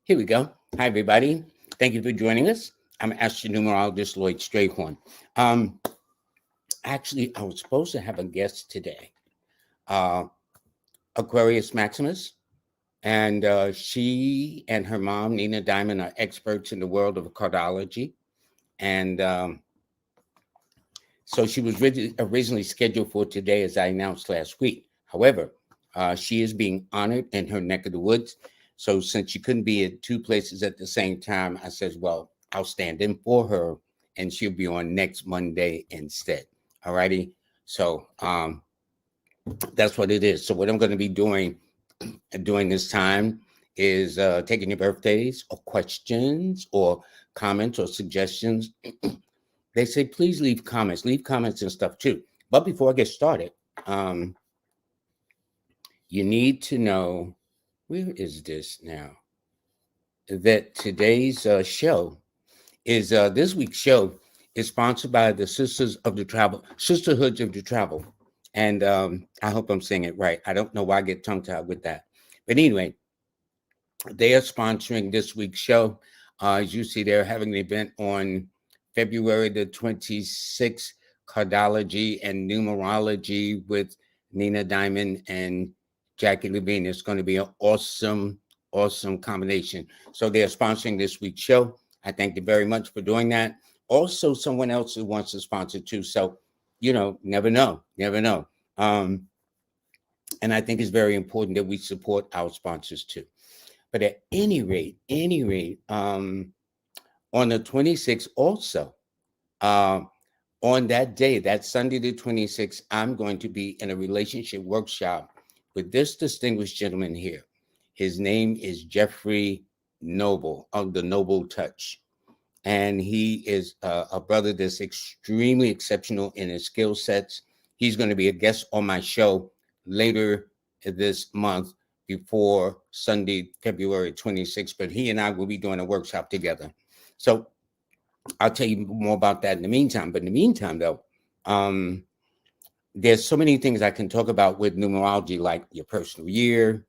Here we go. Hi, everybody. Thank you for joining us. I'm Astro-Numerologist LLoyd Strayhorn. Um, Actually, I was supposed to have a guest today, uh, Aquarius Maximus, and she and her mom, Nina Diamond, are experts in the world of cardology. And so she was originally scheduled for today, as I announced last week. However, she is being honored in her neck of the woods. So since she couldn't be at two places at the same time, I said, well, I'll stand in for her and she'll be on next Monday instead. All righty. So that's what it is. So what I'm going to be doing during this time is taking your birthdays or questions or comments or suggestions. They say, please leave comments and stuff too. But before I get started, um, you need to know, where is this now? That today's show is this week's show is sponsored by the Sisterhoods of the Travel. And I hope I'm saying it right. I don't know why I get tongue tied with that. But anyway, they are sponsoring this week's show. As you see, they're having an event on February the 26th, Cardology and Numerology with Nina Diamond and Jackie Levine. It's going to be an awesome combination. So they are sponsoring this week's show. I thank you very much for doing that. Also, someone else who wants to sponsor too. So, never know. And I think it's very important that we support our sponsors too. But at any rate, on the 26th also, uh, on that day, that Sunday the 26th, I'm going to be in a relationship workshop with this distinguished gentleman here. His name is Jeffrey Noble of the Noble Touch. And he is a brother that's extremely exceptional in his skill sets. He's going to be a guest on my show later this month before Sunday, February 26th. But he and I will be doing a workshop together. So I'll tell you more about that in the meantime. But in the meantime, though, there's so many things I can talk about with numerology, like your personal year,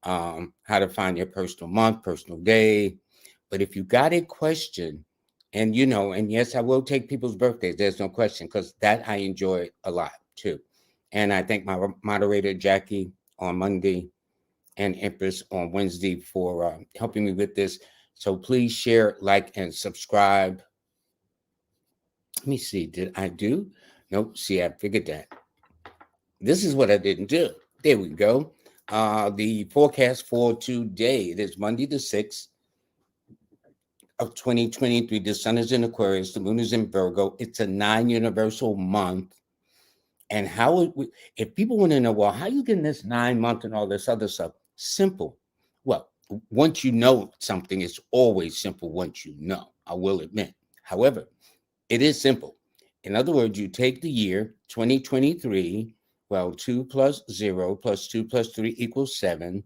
how to find your personal month, personal day. But if you got a question, and and yes, I will take people's birthdays. There's no question, because that I enjoy a lot too. And I thank my moderator, Jackie, on Monday and Empress on Wednesday for helping me with this. So please share, like, and subscribe. Let me see. Did I do? Nope. See, I figured that. This is what I didn't do. There we go. The forecast for today, it is Monday the 6th of 2023. The sun is in Aquarius, the moon is in Virgo. It's a 9 universal month. And if people want to know, well, how you getting this 9 month and all this other stuff? Simple. Well, once you know something, it's always simple once you know, I will admit. However, it is simple. In other words, you take the year 2023, well, 2 plus 0 plus 2 plus 3 equals 7,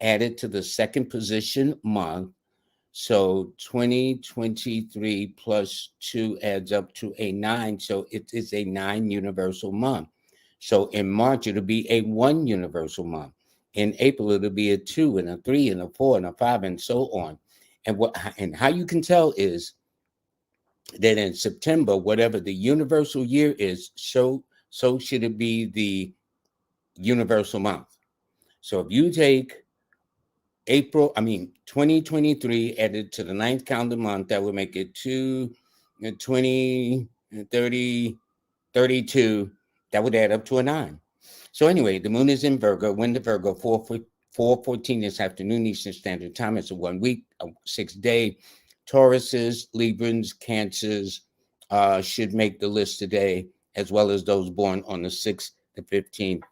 add it to the second position month. So 2023 plus 2 adds up to a 9. So it is a 9 universal month. So in March, it'll be a 1 universal month. In April, it'll be a 2 and a 3 and a 4 and a 5 and so on. And how you can tell is that in September, whatever the universal year is, so should it be the universal month. So if you take 2023 added to the 9th calendar month, that would make it 2, 20, 30, 32. That would add up to a 9. So anyway, the moon is in Virgo, wind to Virgo, 4:14 this afternoon, Eastern Standard Time. It's a 1 week, a 6-day. Tauruses, Librans, Cancers should make the list today, as well as those born on the 6th, the 15th,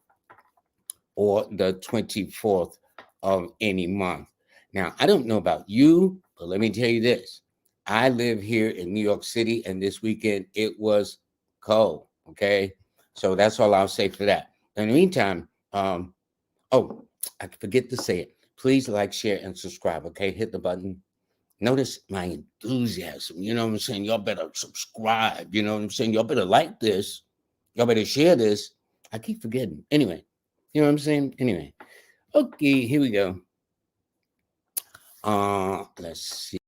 or the 24th of any month. Now, I don't know about you, but let me tell you this. I live here in New York City, and this weekend it was cold, okay? So that's all I'll say for that. In the meantime, I forget to say it. Please like, share, and subscribe, okay? Hit the button. Notice my enthusiasm. You know what I'm saying? Y'all better subscribe. You know what I'm saying? Y'all better like this. Y'all better share this. I keep forgetting. Anyway, you know what I'm saying? Anyway. Okay, here we go. Let's see.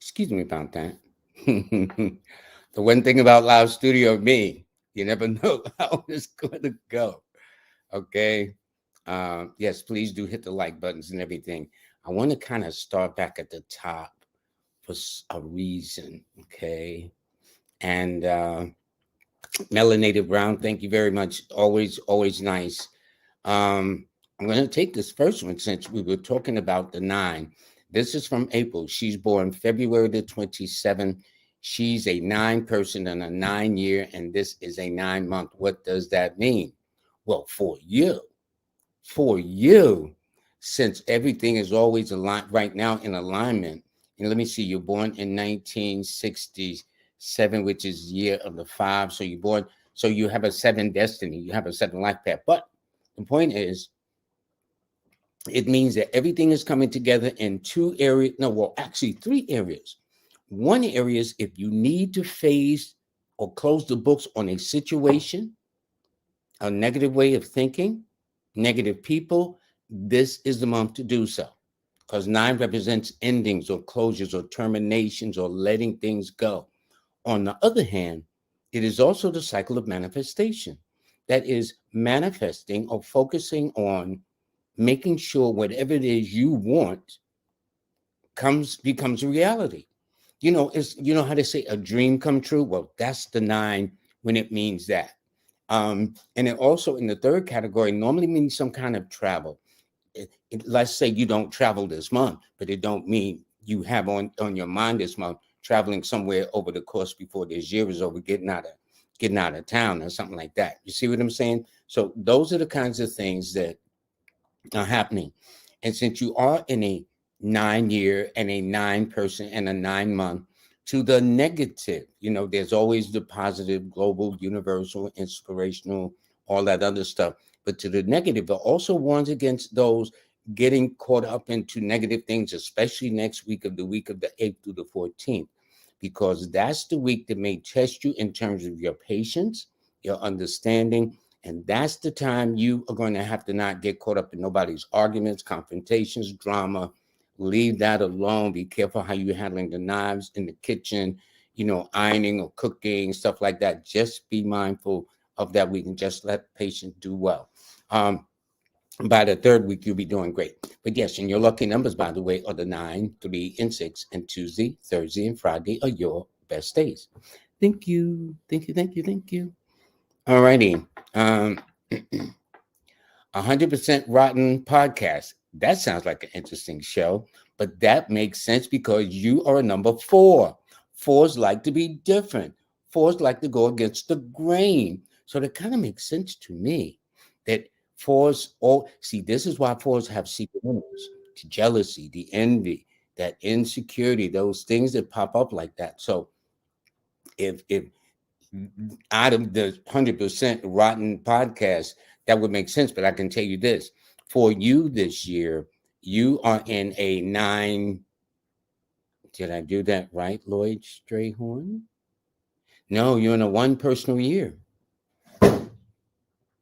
Excuse me about that. The one thing about Live Studio me, you never know how it's going to go. Okay. Yes, please do hit the like buttons and everything. I want to kind of start back at the top for a reason. Okay. And Melanated Brown, thank you very much. Always, always nice. I'm going to take this first one since we were talking about the 9. This is from April. She's born February the 27th. She's a 9 person and a 9 year, and this is a 9 month. What does that mean? Well, for you, since everything is always aligned right now in alignment. And let me see, you're born in 1967, which is year of the 5. So you're born, so you have a 7 destiny, you have a 7 life path. But the point is, it means that everything is coming together in 2 areas. No, well, actually 3 areas. One area is if you need to phase or close the books on a situation, a negative way of thinking, negative people, this is the month to do so. Because 9 represents endings or closures or terminations or letting things go. On the other hand, it is also the cycle of manifestation. That is manifesting or focusing on making sure whatever it is you want becomes a reality. It's how they say a dream come true. Well, that's the 9 when it means that. And it also in the third category normally means some kind of travel. Let's say you don't travel this month, but it don't mean you have on your mind this month traveling somewhere over the course before this year is over, getting out of town or something like that. You see what I'm saying? So those are the kinds of things that are happening. And since you are in a 9 year and a 9 person and a 9 month, to the negative, there's always the positive, global, universal, inspirational, all that other stuff. But to the negative, it also warns against those getting caught up into negative things, especially next week of the 8th through the 14th, because that's the week that may test you in terms of your patience, your understanding, and that's the time you are going to have to not get caught up in nobody's arguments, confrontations, drama. Leave that alone. Be careful how you're handling the knives in the kitchen, ironing or cooking, stuff like that. Just be mindful of that week and just let patients do well. By the 3rd week, you'll be doing great. But yes, and your lucky numbers, by the way, are the 9, 3, and 6. And Tuesday, Thursday, and Friday are your best days. Thank you. Thank you. Thank you. Thank you. All righty. 100% Rotten podcast. That sounds like an interesting show, but that makes sense because you are a number 4. 4s like to be different. 4s like to go against the grain. So that kind of makes sense to me that 4s see, this is why 4s have secret enemies, to jealousy, the envy, that insecurity, those things that pop up like that. So if out of the 100% Rotten podcast, that would make sense. But I can tell you this, for you this year, you are in a 9. Did I do that right, Lloyd Strayhorn? No, you're in a 1 personal year.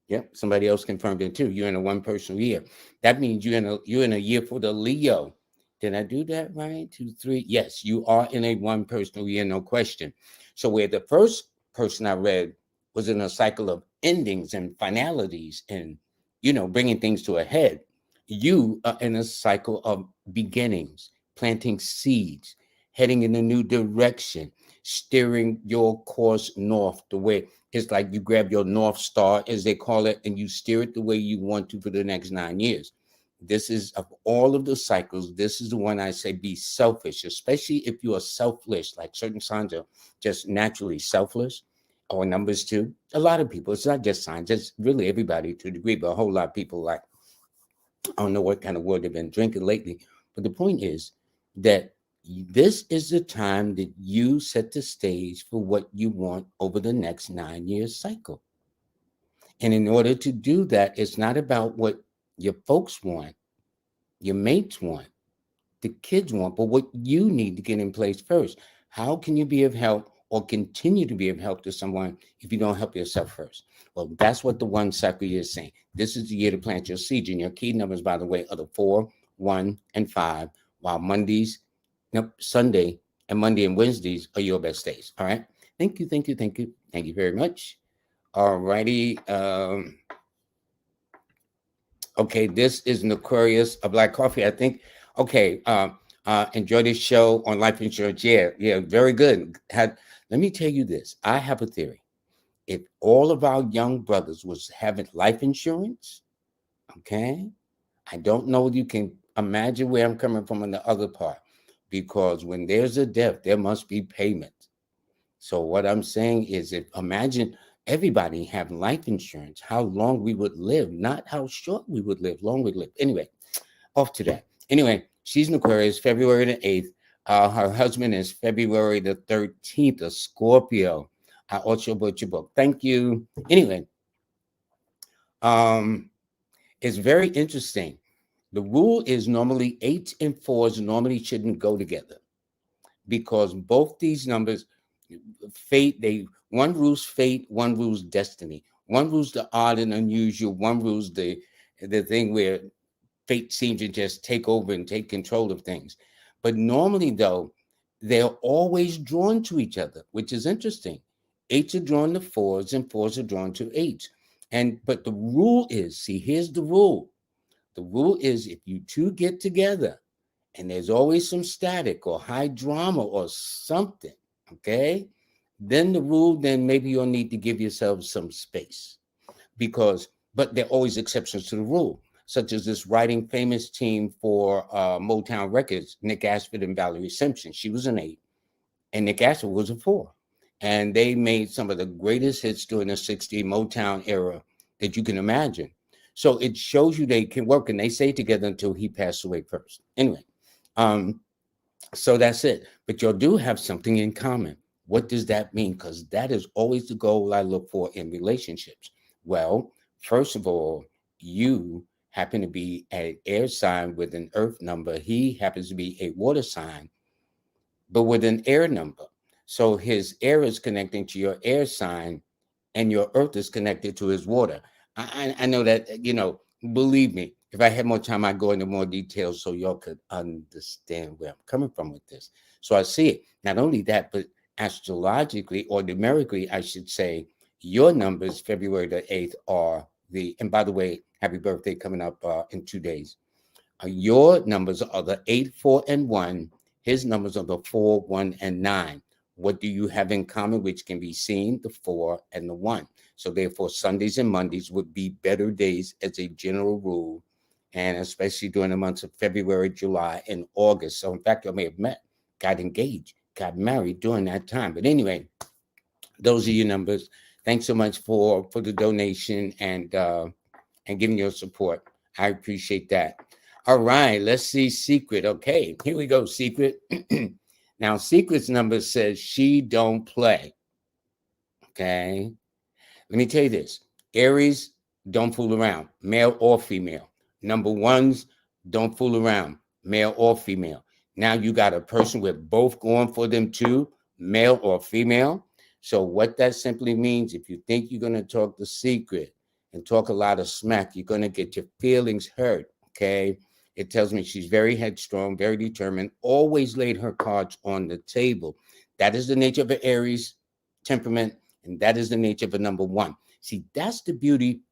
Yep, somebody else confirmed it too. You're in a 1 personal year. That means you're in a year for the Leo. Did I do that right? 2, 3. Yes, you are in a 1 personal year, no question. So where the first person I read was in a cycle of endings and finalities and bringing things to a head, you are in a cycle of beginnings, planting seeds, heading in a new direction, steering your course north the way. It's like you grab your North Star, as they call it, and you steer it the way you want to for the next 9 years. This is, of all of the cycles, this is the one I say be selfish, especially if you are selfless, like certain signs are just naturally selfless, or numbers 2. A lot of people, it's not just signs, it's really everybody to a degree, but a whole lot of people, like, I don't know what kind of word they've been drinking lately. But the point is that this is the time that you set the stage for what you want over the next 9 year cycle. And in order to do that, it's not about what your folks want, your mates want. the kids want, but what you need to get in place first. How can you be of help or continue to be of help to someone if you don't help yourself first? Well, that's what the 1 cycle year is saying. This is the year to plant your seeds, and your key numbers, by the way, are the 4, 1, and 5, while Sunday and Monday and Wednesdays are your best days. All right. Thank you. Thank you very much. All righty. Okay, this is an Aquarius, a black coffee, I think. Okay, enjoy this show on life insurance. Yeah, very good. Let me tell you this. I have a theory. If all of our young brothers was having life insurance, okay, I don't know if you can imagine where I'm coming from on the other part, because when there's a death, there must be payment. So what I'm saying is, if imagine everybody having life insurance, how long we would live, not how short we would live, long we'd live. Anyway, off to that. Anyway, she's an Aquarius, February the 8th. Her husband is February the 13th, a Scorpio. I also bought your book. Thank you. Anyway, it's very interesting. The rule is normally 8 and 4s normally shouldn't go together, because both these numbers, fate, one rules fate, one rules destiny. One rules the odd and unusual, one rules the thing where fate seems to just take over and take control of things. But normally, though, they're always drawn to each other, which is interesting. 8s are drawn to 4s, and 4s are drawn to 8s. But the rule is, see, here's the rule. The rule is, if you two get together and there's always some static or high drama or something, okay, then the rule, then maybe you'll need to give yourself some space, but there are always exceptions to the rule, such as this writing famous team for Motown Records, Nick Ashford and Valerie Simpson. She was an 8 and Nick Ashford was a 4. And they made some of the greatest hits during the 60s Motown era that you can imagine. So it shows you they can work, and they stayed together until he passed away first. Anyway, so that's it. But you do have something in common. What does that mean? Because that is always the goal I look for in relationships. Well, first of all, you happen to be an air sign with an earth number. He happens to be a water sign, but with an air number. So his air is connecting to your air sign, and your earth is connected to his water. I know that, believe me, if I had more time, I'd go into more details so y'all could understand where I'm coming from with this. So I see it. Not only that, but astrologically or numerically, I should say, your numbers, February the 8th, are and by the way, happy birthday coming up in 2 days. Your numbers are the 8, 4, and 1. His numbers are the 4, 1, and 9. What do you have in common, which can be seen? The 4 and the 1. So therefore, Sundays and Mondays would be better days as a general rule, and especially during the months of February, July, and August. So in fact, you may have met, got engaged, got married during that time. But anyway, those are your numbers. Thanks so much for the donation and giving your support. I appreciate that. All right, let's see Secret. Okay, here we go, Secret. Now, Secret's number says she don't play. Okay, let me tell you this. Aries, don't fool around, male or female. Number 1s, don't fool around, male or female. Now you got a person with both going for them too, male or female. So what that simply means, if you think you're going to talk the Secret and talk a lot of smack, you're going to get your feelings hurt, okay? It tells me she's very headstrong, very determined, always laid her cards on the table. That is the nature of an Aries temperament, and that is the nature of a number 1. See, that's the beauty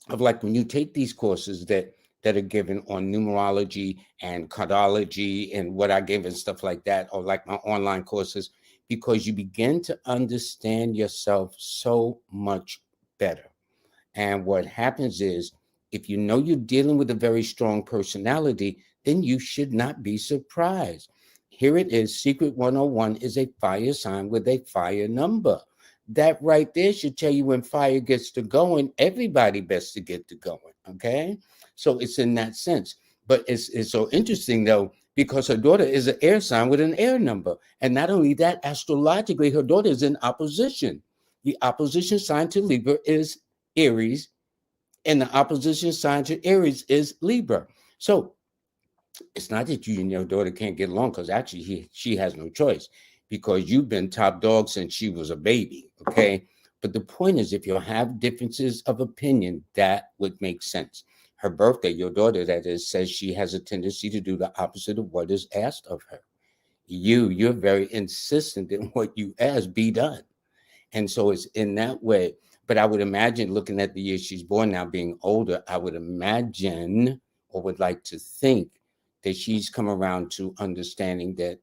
of, like, when you take these courses that are given on numerology and cardology and what I give and stuff like that, or like my online courses, because you begin to understand yourself so much better. And what happens is, if you know you're dealing with a very strong personality, then you should not be surprised. Here it is. Secret 101 is a fire sign with a fire number. That right there should tell you when fire gets to going, everybody best to get to going, okay? So it's in that sense. But it's so interesting, though, because her daughter is an air sign with an air number. And not only that, astrologically, her daughter is in opposition. The opposition sign to Libra is Aries, and the opposition sign to Aries is Libra. So It's not that you and your daughter can't get along, because actually she has no choice, because you've been top dog since she was a baby. Okay. But the point is, if you have differences of opinion, that would make sense. Her birthday, your daughter, that is, says she has a tendency to do the opposite of what is asked of her. You're very insistent in what you ask be done. And so it's in that way. But I would imagine, looking at the year she's born now, being older, I would imagine, or would like to think, that she's come around to understanding that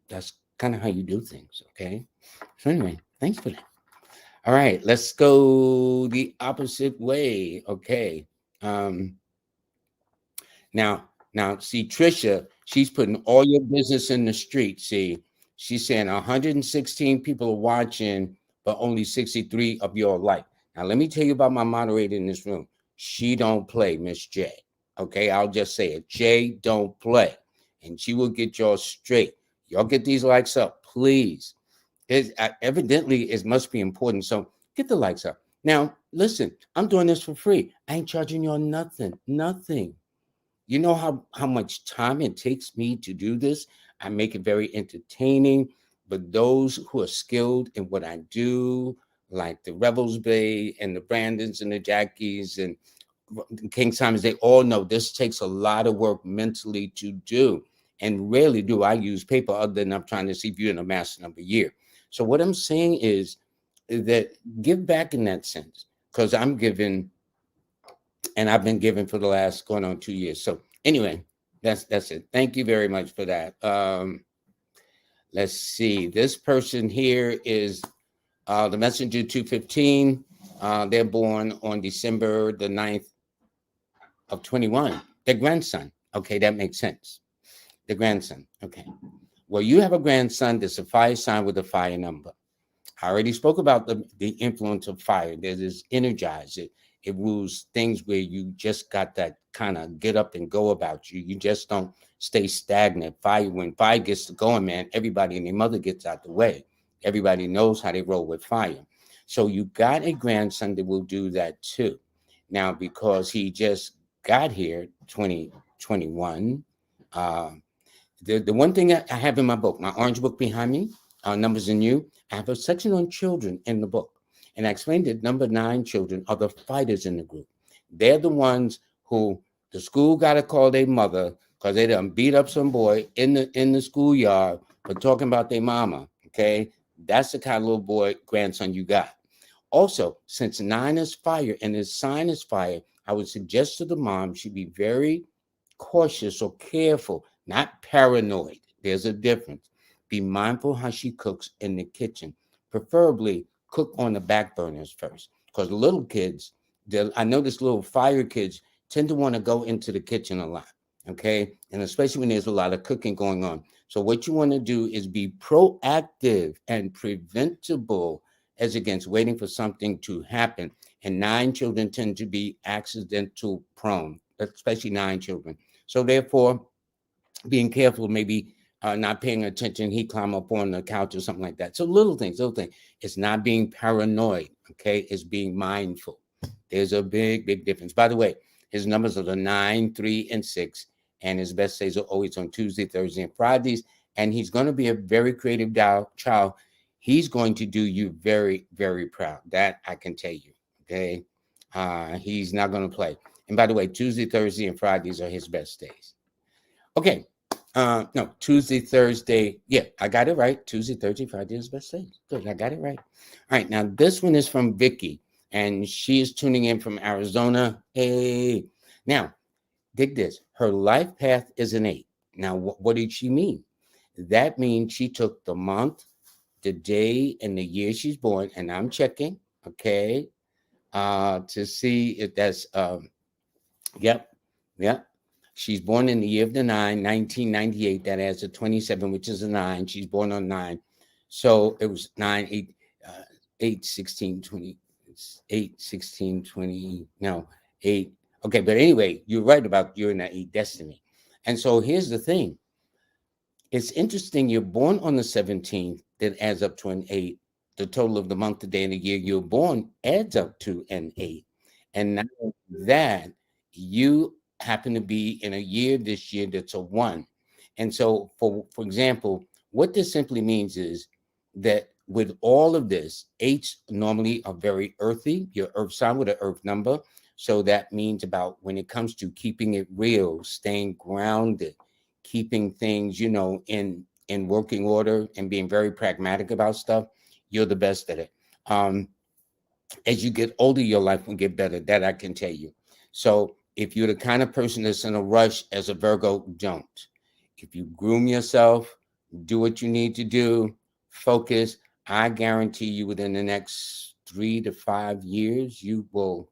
that's kind of how you do things. Okay. So anyway, thanks for that. All right, let's go the opposite way. Okay. Um, now, see, Trisha, she's putting all your business in the street. See, she's saying 116 people are watching, but only 63 of you are like. Now, let me tell you about my moderator in this room. She don't play, Miss J. Okay, I'll just say it. J don't play, and she will get y'all straight. Y'all get these likes up, please. Evidently, it must be important. So get the likes up. Now, listen, I'm doing this for free. I ain't charging y'all nothing, nothing. You know how much time it takes me to do this? I make it very entertaining, but those who are skilled in what I do, like the Rebels Bay and the Brandons and the Jackies and King Simons, they all know this takes a lot of work mentally to do. And rarely do I use paper, other than I'm trying to see if you're in a master number year. So what I'm saying is that give back in that sense, because I'm giving, and I've been giving for the last going on 2 years. So anyway, that's it. Thank you very much for that. Let's see. This person here is the Messenger 215. They're born on December the 9th of 21. Their grandson. Okay, that makes sense. The grandson. Okay. Well, you have a grandson that's a fire sign with a fire number. I already spoke about the influence of fire. That is energized. It rules things where you just got that kind of get up and go about you. You just don't stay stagnant. Fire, when fire gets to going, man, everybody and their mother gets out the way. Everybody knows how they roll with fire. So you got a grandson that will do that too. Now, because he just got here, 2021, the one thing I have in my book, my orange book behind me, Numbers in You, I have a section on children in the book. And I explained that number 9 children are the fighters in the group. They're the ones who the school got to call their mother because they done beat up some boy in the schoolyard for talking about their mama. Okay. That's the kind of little boy, grandson you got. Also, since 9 is fire and his sign is fire, I would suggest to the mom she be very cautious or careful, not paranoid. There's a difference. Be mindful how she cooks in the kitchen. Preferably cook on the back burners first. Because little kids, I notice little fire kids tend to want to go into the kitchen a lot. Okay. And especially when there's a lot of cooking going on. So what you want to do is be proactive and preventable as against waiting for something to happen. And 9 children tend to be accidental prone, especially 9 children. So therefore, being careful, maybe not paying attention, he climb up on the couch or something like that. So little things. It's not being paranoid, okay? It's being mindful. There's a big, big difference. By the way, his numbers are the 9, 3, and 6, and his best days are always on Tuesday, Thursday, and Fridays. And he's going to be a very creative child. He's going to do you very, very proud. That I can tell you, okay? He's not going to play. And by the way, Tuesday, Thursday, and Fridays are his best days. Okay. No, Tuesday, Thursday. Yeah, I got it right. Tuesday, Thursday, Friday is best days. Good, I got it right. All right, now this one is from Vicky, and she is tuning in from Arizona. Hey, now dig this. Her life path is an 8. Now, what did she mean? That means she took the month, the day, and the year she's born, and I'm checking, okay, to see if that's yep. She's born in the year of the 9, 1998. That adds a 27, which is a 9. She's born on 9. So it was 9, 8, 8, 16, 20, 8, 16, 20, no, 8. Okay, but anyway, you're right about you're in that 8 destiny. And so here's the thing. It's interesting. You're born on the 17th. That adds up to an 8. The total of the month, the day, and the year you're born adds up to an 8. And now that you happen to be in a year this year that's a 1. And so, for example, what this simply means is that with all of this, 8s normally are very earthy, your earth sign with an earth number. So that means about when it comes to keeping it real, staying grounded, keeping things, in working order and being very pragmatic about stuff, you're the best at it. As you get older, your life will get better. That I can tell you. So if you're the kind of person that's in a rush as a Virgo, don't. If you groom yourself, do what you need to do, focus, I guarantee you within the next 3 to 5 years, you're going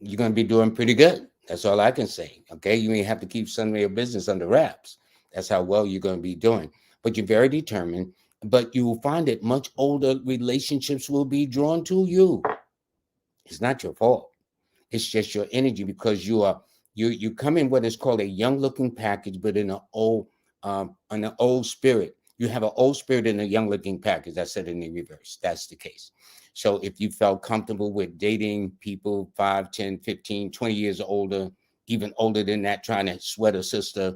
to be doing pretty good. That's all I can say. Okay. You may have to keep some of your business under wraps. That's how well you're going to be doing. But you're very determined. But you will find that much older relationships will be drawn to you. It's not your fault. It's just your energy because you come in what is called a young looking package, but in an old spirit. You have an old spirit in a young looking package. I said in the reverse. That's the case. So if you felt comfortable with dating people 5, 10, 15, 20 years older, even older than that, trying to sweat a sister,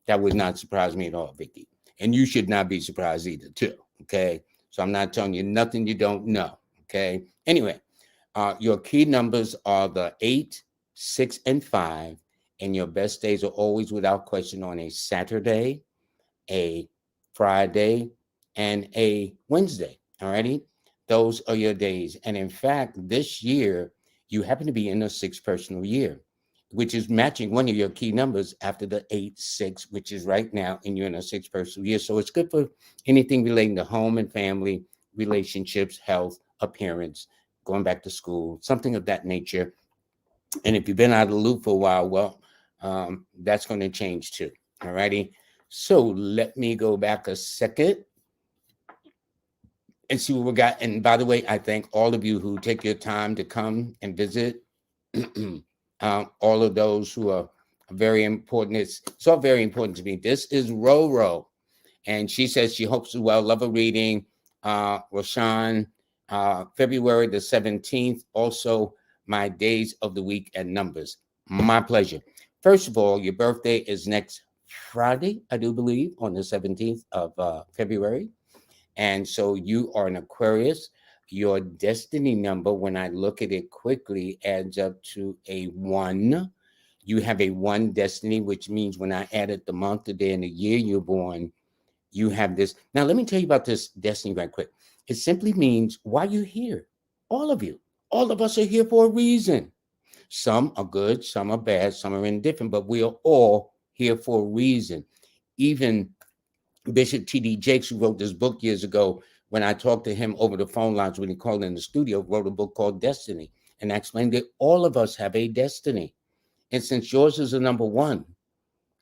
that would not surprise me at all, Vicky. And you should not be surprised either, too. Okay. So I'm not telling you nothing you don't know. Okay. Anyway, your key numbers are the 8, 6, and 5. And your best days are always, without question, on a Saturday, a Friday, and a Wednesday. All righty. Those are your days. And in fact, this year, you happen to be in a 6 personal year, which is matching one of your key numbers after the 8, 6, which is right now, and you're in a 6 personal year. So it's good for anything relating to home and family, relationships, health, appearance, going back to school, something of that nature. And if you've been out of the loop for a while, well, that's going to change too. All righty. So let me go back a second and see what we got. And by the way, I thank all of you who take your time to come and visit. All of those who are very important. It's all very important to me. This is Roro, and she says she hopes well. Love a reading. Roshan, February the 17th. Also, my days of the week and numbers. My pleasure. First of all, your birthday is next Friday, I do believe, on the 17th of February. And so you are an Aquarius. Your destiny number, when I look at it quickly, adds up to a 1. You have a 1 destiny, which means when I added the month, the day, and the year you're born, you have this. Now, let me tell you about this destiny right quick. It simply means why you're here. All of you. All of us are here for a reason. Some are good, some are bad, some are indifferent, but we are all here for a reason. Even Bishop T.D. Jakes, who wrote this book years ago, when I talked to him over the phone lines when he called in the studio, wrote a book called Destiny. And I explained that all of us have a destiny. And since yours is a number 1,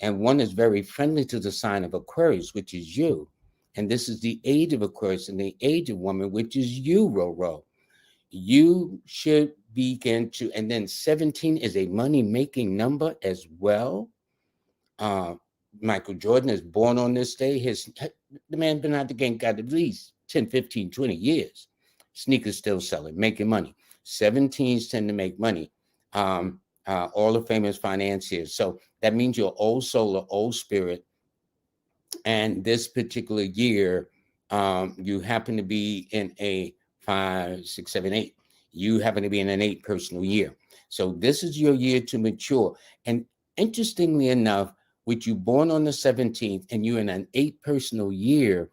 and 1 is very friendly to the sign of Aquarius, which is you, and this is the age of Aquarius and the age of woman, which is you, Roro, you should begin to, and then 17 is a money-making number as well. Michael Jordan is born on this day. The man's been out the game, got at least 10, 15, 20 years. Sneakers still selling, making money. 17s tend to make money. All the famous financiers. So that means your old soul or old spirit. And this particular year, you happen to be in a 5, 6, 7, 8. You happen to be in an 8 personal year. So this is your year to mature. And interestingly enough, with you born on the 17th and you're in an 8 personal year,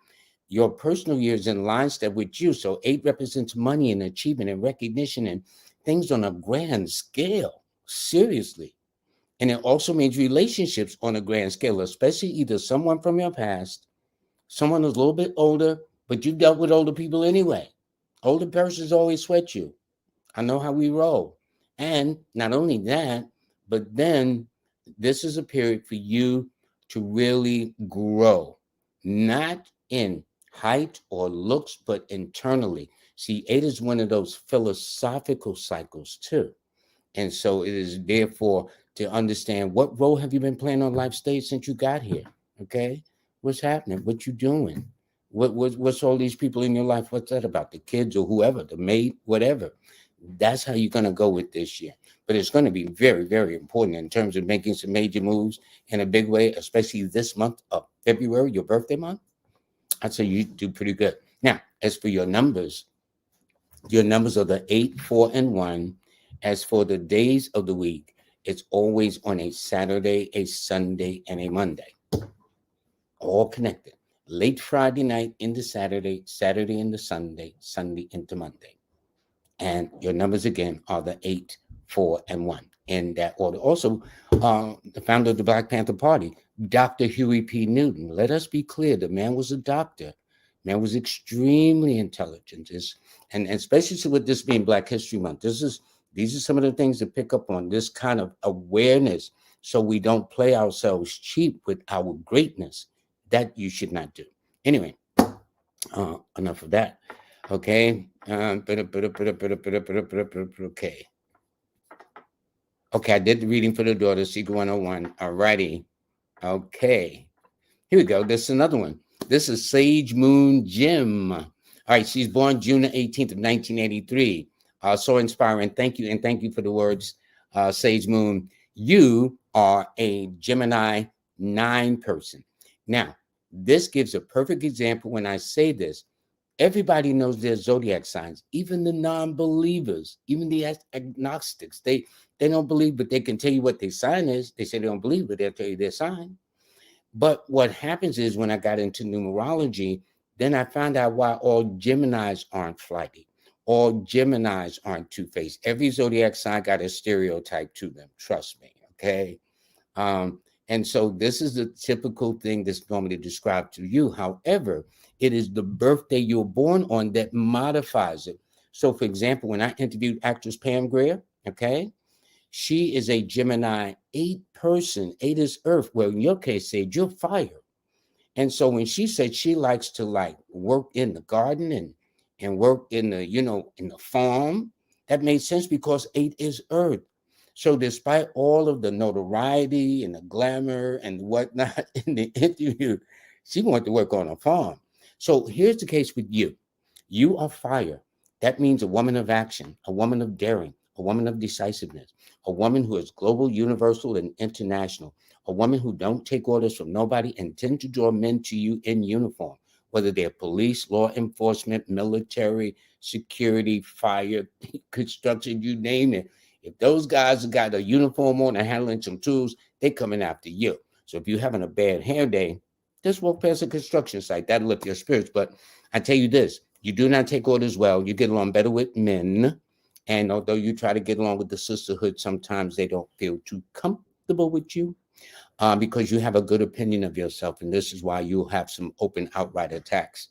your personal year is in line step with you. So 8 represents money and achievement and recognition and things on a grand scale, seriously. And it also means relationships on a grand scale, especially either someone from your past, someone who's a little bit older, but you've dealt with older people anyway. Older persons always sweat you. I know how we roll. And not only that, but then this is a period for you to really grow, not in height or looks, but internally. See, 8 is one of those philosophical cycles too. And so it is therefore to understand what role have you been playing on life stage since you got here? Okay. What's happening? What you doing? What's all these people in your life? What's that about? The kids or whoever, the maid, whatever. That's how you're going to go with this year. But it's going to be very, very important in terms of making some major moves in a big way, especially this month of February, your birthday month. I'd say you do pretty good. Now, as for your numbers are the 8, 4, and 1. As for the days of the week, it's always on a Saturday, a Sunday, and a Monday, all connected. Late Friday night into Saturday, Saturday into Sunday, Sunday into Monday. And your numbers again are the 8, 4, and 1 in that order. Also, the founder of the Black Panther Party, Dr. Huey P. Newton. Let us be clear: the man was a doctor. Man was extremely intelligent. And especially with this being Black History Month, these are some of the things to pick up on. This kind of awareness, so we don't play ourselves cheap with our greatness. That you should not do. Anyway, enough of that. Okay. Okay. Okay, I did the reading for the daughter, Secret 101. All righty. Okay. Here we go. This is another one. This is Sage Moon Jim. All right, she's born June 18th of 1983. So inspiring. Thank you. And thank you for the words, Sage Moon. You are a Gemini 9 person. Now, this gives a perfect example when I say this. Everybody knows their zodiac signs, even the non-believers, even the agnostics. They don't believe, but they can tell you what their sign is. They say they don't believe, but they'll tell you their sign. But what happens is when I got into numerology, then I found out why all Geminis aren't flighty. All Geminis aren't two-faced. Every zodiac sign got a stereotype to them. Trust me, okay? And so this is the typical thing that's normally described to you. However, it is the birthday you're born on that modifies it. So, for example, when I interviewed actress Pam Grier, okay, she is a Gemini 8 person. 8 is Earth. Well, in your case, Sage, you're fire. And so when she said she likes to like work in the garden and work in the, in the farm, that made sense because 8 is Earth. So despite all of the notoriety and the glamour and whatnot in the interview, she wanted to work on a farm. So here's the case with you. You are fire. That means a woman of action, a woman of daring, a woman of decisiveness, a woman who is global, universal, and international, a woman who don't take orders from nobody and tend to draw men to you in uniform, whether they're police, law enforcement, military, security, fire, construction, you name it. If those guys have got a uniform on and handling some tools, they're coming after you. So if you're having a bad hair day, just walk past a construction site. That'll lift your spirits. But I tell you this, you do not take orders well. You get along better with men. And although you try to get along with the sisterhood, sometimes they don't feel too comfortable with you because you have a good opinion of yourself. And this is why you'll have some open outright attacks.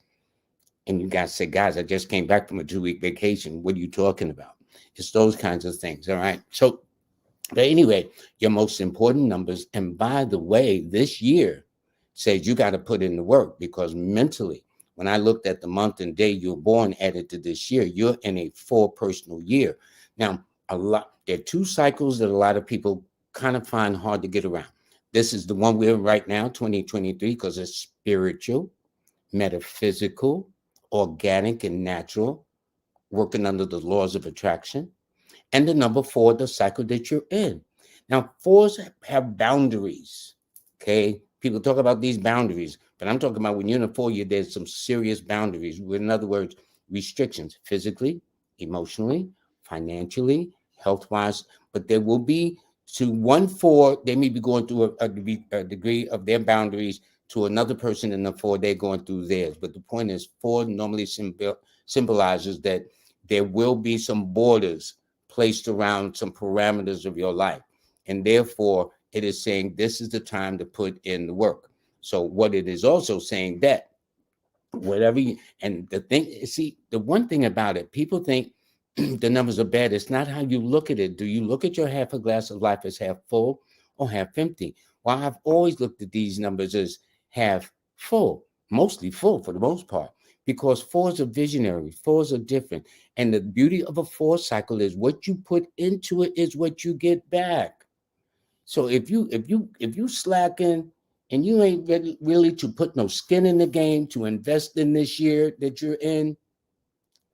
And you guys say, guys, I just came back from a 2-week vacation. What are you talking about? It's those kinds of things. All right. So, but anyway, your most important numbers. And by the way, this year says you got to put in the work because mentally, when I looked at the month and day you were born added to this year, you're in a 4 personal year. Now, there are 2 cycles that a lot of people kind of find hard to get around. This is the one we're in right now, 2023, because it's spiritual, metaphysical, organic, and natural, working under the laws of attraction. And the number 4, the cycle that you're in. Now, 4s have boundaries, okay? People talk about these boundaries, but I'm talking about when you're in a 4 year, there's some serious boundaries. In other words, restrictions, physically, emotionally, financially, health-wise. But there will be, to 1 4, they may be going through a degree of their boundaries. To another person in the 4, they're going through theirs. But the point is, 4 normally symbolizes that there will be some borders placed around some parameters of your life. And therefore, it is saying this is the time to put in the work. So what it is also saying that whatever you, and the thing, see, the one thing about it, people think the numbers are bad. It's not how you look at it. Do you look at your half a glass of life as half full or half empty? Well, I've always looked at these numbers as half full, mostly full for the most part, because 4s are visionary, 4s are different. And the beauty of a 4 cycle is what you put into it is what you get back. So if you slacking and you ain't ready really to put no skin in the game to invest in this year that you're in,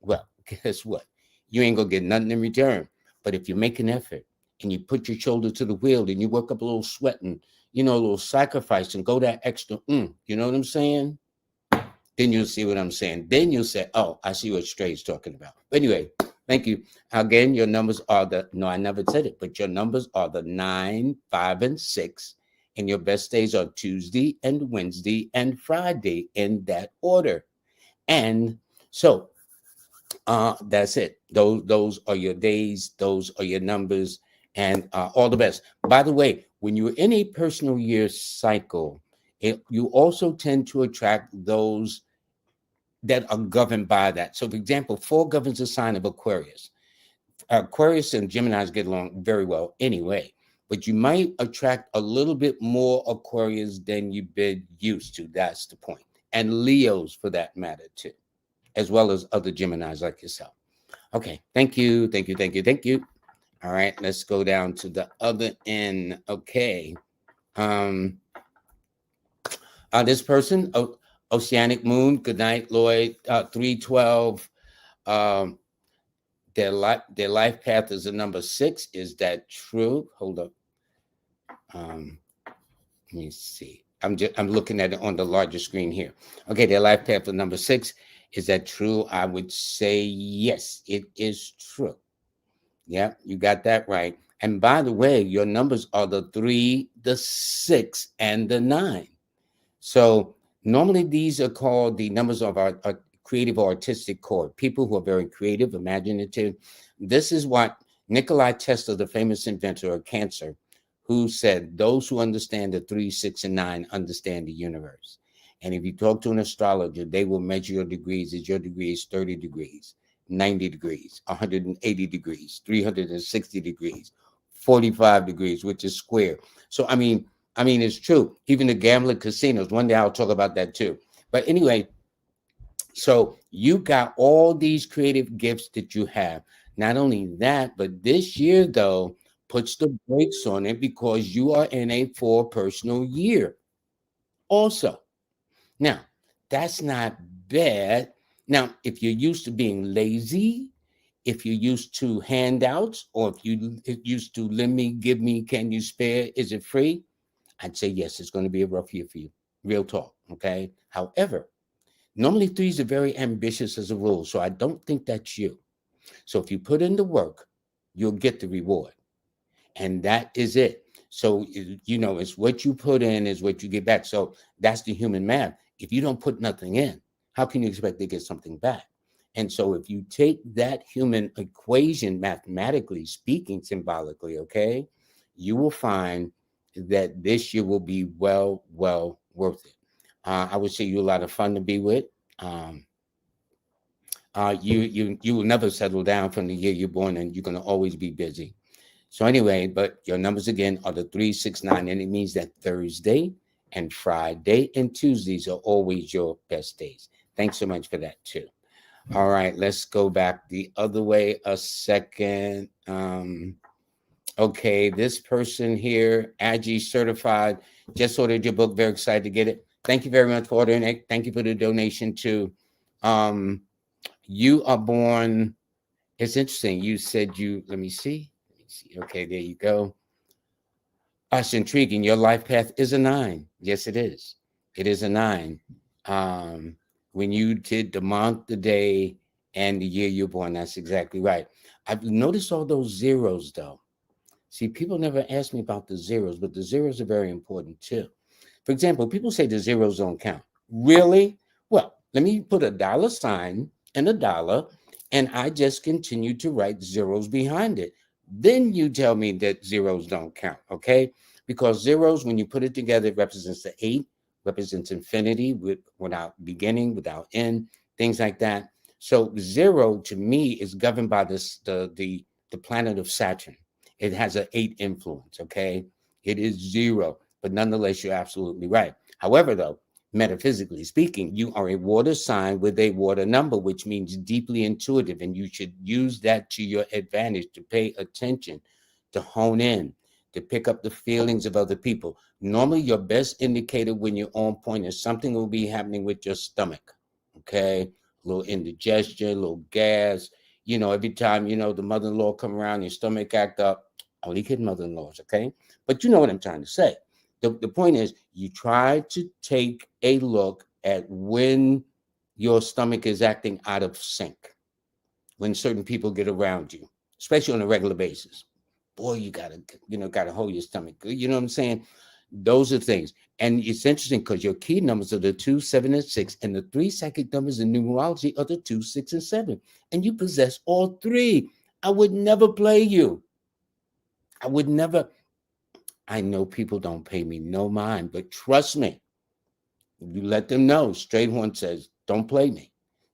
well, guess what? you ain't gonna get nothing in return. But if you make an effort and you put your shoulder to the wheel and you work up a little sweat and, a little sacrifice and go that extra, you know what I'm saying? Then you'll see what I'm saying. Then you'll say, oh, I see what Stray's talking about. But anyway, thank you. Again, your numbers are no, I never said it, but your numbers are the 9, 5, and 6. And your best days are Tuesday and Wednesday and Friday in that order. And so that's it. Those are your days. Those are your numbers. And all the best. By the way, when you're in a personal year cycle, you also tend to attract those that are governed by that. So, for example, 4 governs the sign of Aquarius. Aquarius and Geminis get along very well anyway, but you might attract a little bit more Aquarius than you've been used to. That's the point. And Leos, for that matter, too, as well as other Geminis like yourself. Okay, thank you. All right, let's go down to the other end. Okay. This person, Oceanic Moon, good night, Lloyd. 312. Their life path is a number 6. Is that true? Hold up. Let me see. I'm looking at it on the larger screen here. Okay, their life path is number 6. Is that true? I would say yes, it is true. Yeah, you got that right. And by the way, your numbers are the 3, the 6, and the 9. So normally these are called the numbers of our creative or artistic core, people who are very creative, imaginative. This is what Nikola Tesla, the famous inventor of cancer, who said, those who understand the 3, 6, and 9 understand the universe. And if you talk to an astrologer, they will measure your degrees. Is your degree is 30 degrees, 90 degrees, 180 degrees, 360 degrees, 45 degrees, which is square. So, I mean, it's true. Even the gambling casinos, one day I'll talk about that too. But anyway, so you got all these creative gifts that you have. Not only that, but this year, though, puts the brakes on it because you are in a 4 personal year also. Now, that's not bad. Now, if you're used to being lazy, if you're used to handouts, or if you used to lend me, give me, can you spare, is it free? I'd say yes, it's going to be a rough year for you. Real talk, okay? However, normally 3s are very ambitious as a rule, so I don't think that's you. So if you put in the work, you'll get the reward. And that is it. So, it's what you put in is what you get back. So that's the human math. If you don't put nothing in, how can you expect to get something back? And so if you take that human equation, mathematically speaking, symbolically, okay, you will find that this year will be well worth it. I would say you're a lot of fun to be with. You will never settle down from the year you're born, and you're going to always be busy. So anyway, but your numbers again are the 3, 6, 9, and it means that Thursday and Friday and Tuesdays are always your best days. Thanks so much for that too. All right, let's go back the other way a second. Okay, this person here, Agi Certified, just ordered your book. Very excited to get it. Thank you very much for ordering it. Thank you for the donation too. You are born. It's interesting. You said let me see. Okay, there you go. That's intriguing. Your life path is a 9. Yes, it is. It is a 9. When you did the month, the day, and the year you're born, that's exactly right. I've noticed all those zeros, though. See, people never ask me about the zeros, but the zeros are very important, too. For example, people say the zeros don't count. Really? Well, let me put a dollar sign and a dollar, and I just continue to write zeros behind it. Then you tell me that zeros don't count, okay? Because zeros, when you put it together, it represents the 8, represents infinity without beginning, without end, things like that. So 0 to me is governed by the planet of Saturn. It has an 8 influence, okay? It is 0, but nonetheless, you're absolutely right. However, though, metaphysically speaking, you are a water sign with a water number, which means deeply intuitive, and you should use that to your advantage to pay attention, to hone in, to pick up the feelings of other people. Normally, your best indicator when you're on point is something will be happening with your stomach, okay? A little indigestion, a little gas, every time, the mother-in-law come around, your stomach act up. Only kid mother-in-laws, okay? But you know what I'm trying to say. The point is, you try to take a look at when your stomach is acting out of sync, when certain people get around you, especially on a regular basis. Boy, you gotta hold your stomach. You know what I'm saying? Those are things. And it's interesting because your key numbers are the 2, 7, and 6, and the 3 psychic numbers in numerology are the 2, 6, and 7. And you possess all 3. I would never play you. I would never. I know people don't pay me no mind, but trust me, you let them know. Strayhorn says, don't play me.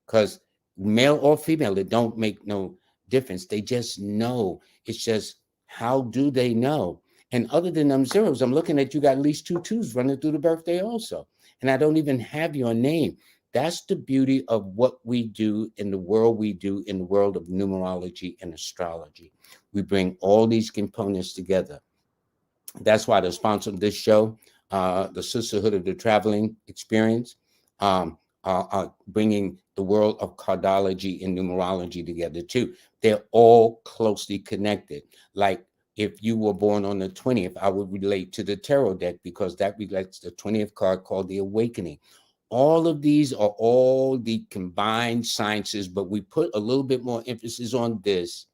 Because male or female, it don't make no difference. They just know. It's just, how do they know? And other than them zeros, I'm looking at, you got at least 2 2s running through the birthday also. And I don't even have your name. That's the beauty of what we do in the world of numerology and astrology. We bring all these components together. That's why the sponsor of this show, the Sisterhood of the Traveling Experience, are bringing the world of cardology and numerology together too. They're all closely connected. Like if you were born on the 20th, I would relate to the tarot deck because that relates to the 20th card called the Awakening. All of these are all the combined sciences, but we put a little bit more emphasis on this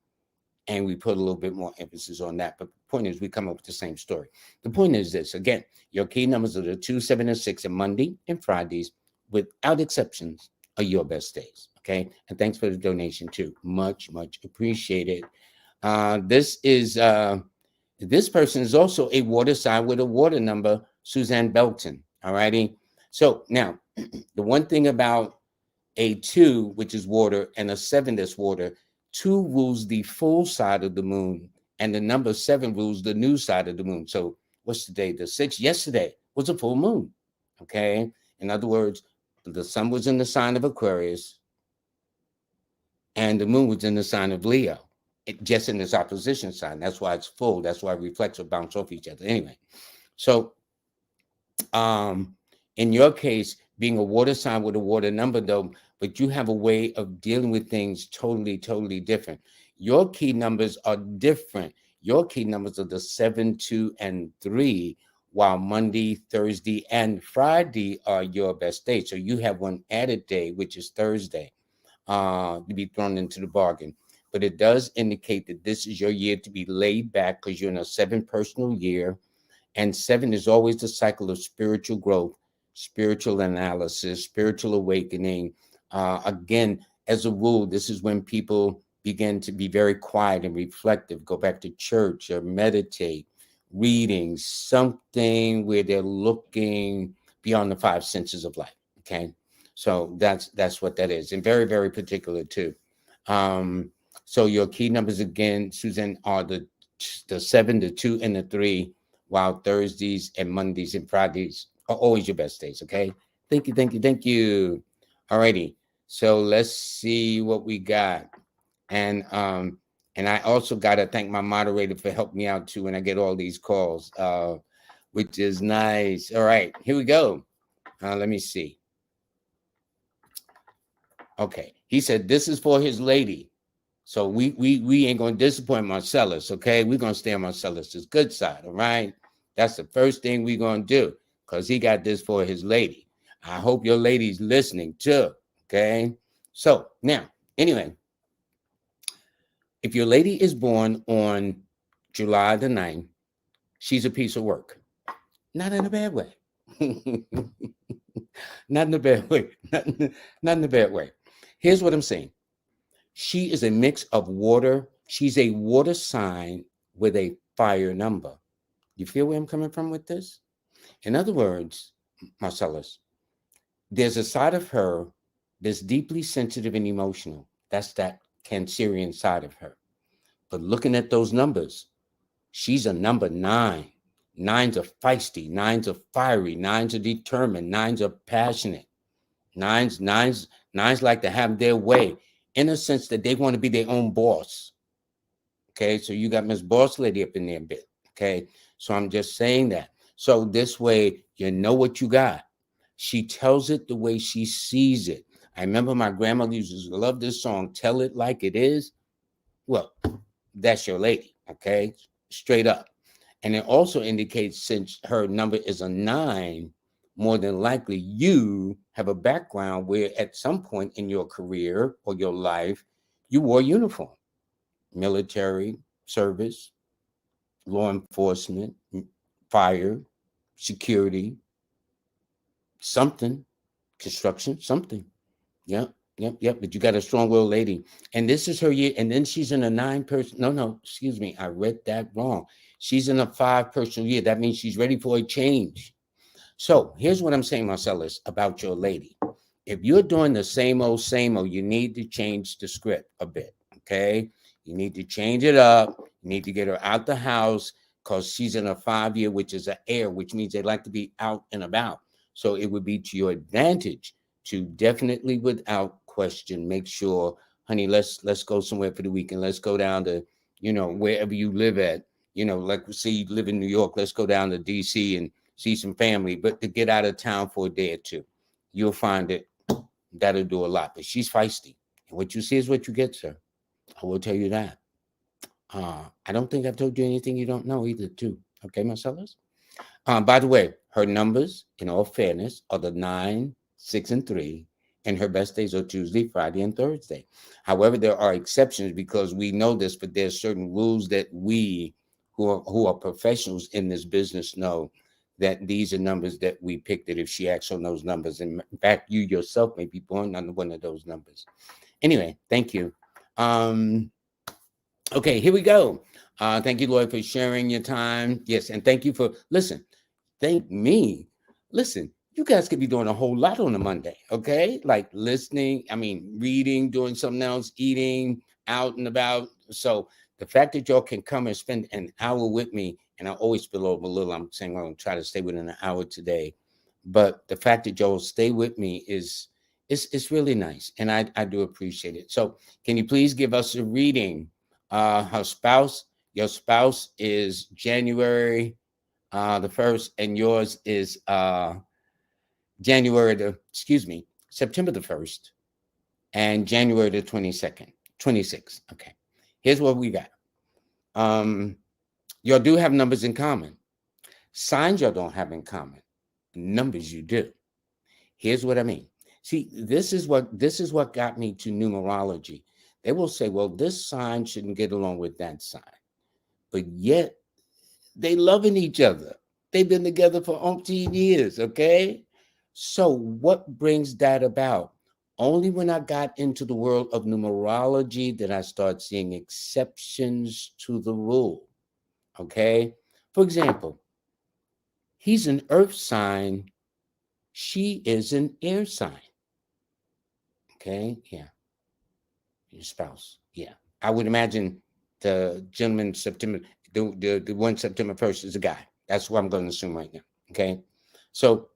and we put a little bit more emphasis on that. But the point is, we come up with the same story. The point is this, again, your key numbers are the 2, 7, and 6, and Monday and Fridays, without exceptions, are your best days, okay? And thanks for the donation too. Much, much appreciated. This person is also a water sign with a water number, Suzanne Belton, all righty? So now, the one thing about a 2, which is water, and a 7 that's water, 2 rules the full side of the moon, and the number 7 rules the new side of the moon. So what's today? The 6th. Yesterday was a full moon, okay? In other words, the sun was in the sign of Aquarius, and the moon was in the sign of Leo, just in its opposition sign. That's why it's full. That's why reflects or bounce off each other. Anyway, so in your case, being a water sign with a water number, though, but you have a way of dealing with things totally, totally different. Your key numbers are different. Your key numbers are the 7, 2, and 3, while Monday, Thursday, and Friday are your best days. So you have one added day, which is Thursday, to be thrown into the bargain. But it does indicate that this is your year to be laid back because you're in a 7 personal year. And 7 is always the cycle of spiritual growth, spiritual analysis, spiritual awakening. Again, as a rule, this is when people begin to be very quiet and reflective, go back to church or meditate, reading something where they're looking beyond the 5 senses of life. Okay, so that's what that is, and very, very particular too. So your key numbers again, Susan, are the 7, the 2, and the 3, while Thursdays and Mondays and Fridays are always your best days. Okay, thank you, thank you, thank you. All righty, so let's see what we got. And I also got to thank my moderator for helping me out too when I get all these calls, which is nice. All right, here we go. Let me see. Okay, he said this is for his lady. So we ain't going to disappoint Marcellus, okay? We're going to stay on Marcellus's good side, all right? That's the first thing we're going to do because he got this for his lady. I hope your lady's listening too, okay? So now, anyway, if your lady is born on July the 9th, she's a piece of work. Not in a bad way. Not in a bad way. Not in a bad way. Here's what I'm saying. She is a mix of water. She's a water sign with a fire number. You feel where I'm coming from with this? In other words, Marcellus, there's a side of her that's deeply sensitive and emotional. That's that Cancerian side of her. But looking at those numbers, she's a number 9. 9s are feisty. 9s are fiery. 9s are determined. 9s are passionate. 9s like to have their way, in a sense that they want to be their own boss. Okay, so you got Miss Boss Lady up in there a bit. Okay, so I'm just saying that. So this way, you know what you got. She tells it the way she sees it. I remember my grandmother used to love this song, Tell It Like It Is. Well, that's your lady, okay? Straight up. And it also indicates, since her number is a 9, more than likely you have a background where at some point in your career or your life, you wore uniform, military service, law enforcement, fire, security, something, construction, something. Yep, yep. But you got a strong-willed lady. And this is her year. And then she's in a 9-person. No, excuse me. I read that wrong. She's in a 5-personal year. That means she's ready for a change. So here's what I'm saying, Marcellus, about your lady. If you're doing the same old, you need to change the script a bit, okay? You need to change it up. You need to get her out the house because she's in a 5-year, which is an air, which means they like to be out and about. So it would be to your advantage to definitely, without question, make sure, honey, let's go somewhere for the weekend. Let's go down to, wherever you live at, like say you live in New York, let's go down to DC and see some family, but to get out of town for a day or two. You'll find it that'll do a lot. But she's feisty. And what you see is what you get, sir. I will tell you that. I don't think I've told you anything you don't know either, too. Okay, Marcellus? By the way, her numbers, in all fairness, are the 9, 6, and 3, and her best days are Tuesday, Friday, and Thursday. However, there are exceptions because we know this, but there's certain rules that we who are professionals in this business know that these are numbers that we picked it if she acts on those numbers. And in fact, you yourself may be born under one of those numbers. Anyway, thank you. Okay, here we go. Thank you, Lloyd, for sharing your time. Yes, and thank you for, thank me. Listen, you guys could be doing a whole lot on a Monday, okay? Like listening, reading, doing something else, eating, out and about. So the fact that y'all can come and spend an hour with me, and I always spill over a little. I'm saying I'm going to try to stay within an hour today. But the fact that y'all stay with me is really nice, and I do appreciate it. So can you please give us a reading? Your spouse is January the 1st, and yours is September the 1st, and January the 22nd, 26th. Okay, here's what we got. Y'all do have numbers in common. Signs y'all don't have in common. Numbers you do. Here's what I mean. See, this is what got me to numerology. They will say, well, this sign shouldn't get along with that sign. But yet, they loving each other. They've been together for umpteen years, okay? So what brings that about? Only when I got into the world of numerology did I start seeing exceptions to the rule, okay? For example, he's an earth sign. She is an air sign. Okay, yeah. Your spouse, yeah. I would imagine the gentleman the one September 1st is a guy. That's what I'm going to assume right now. Okay, so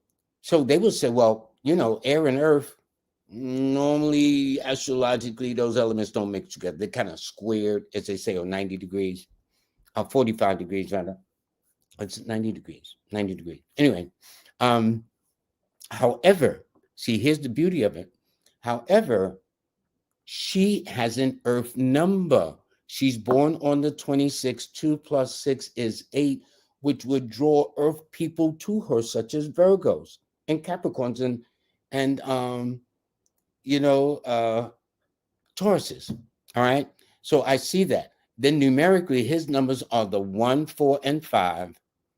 they would say, well, air and earth, normally astrologically those elements don't mix together. They're kind of squared, as they say, or 90 degrees, 45 degrees rather. It's 90 degrees. Anyway, however, see, here's the beauty of it. However, she has an earth number. She's born on the 26th. 2 plus 6 is 8, which would draw earth people to her, such as Virgos and Capricorns and Tauruses. All right. So I see that. Then numerically, his numbers are the 1, 4, and 5.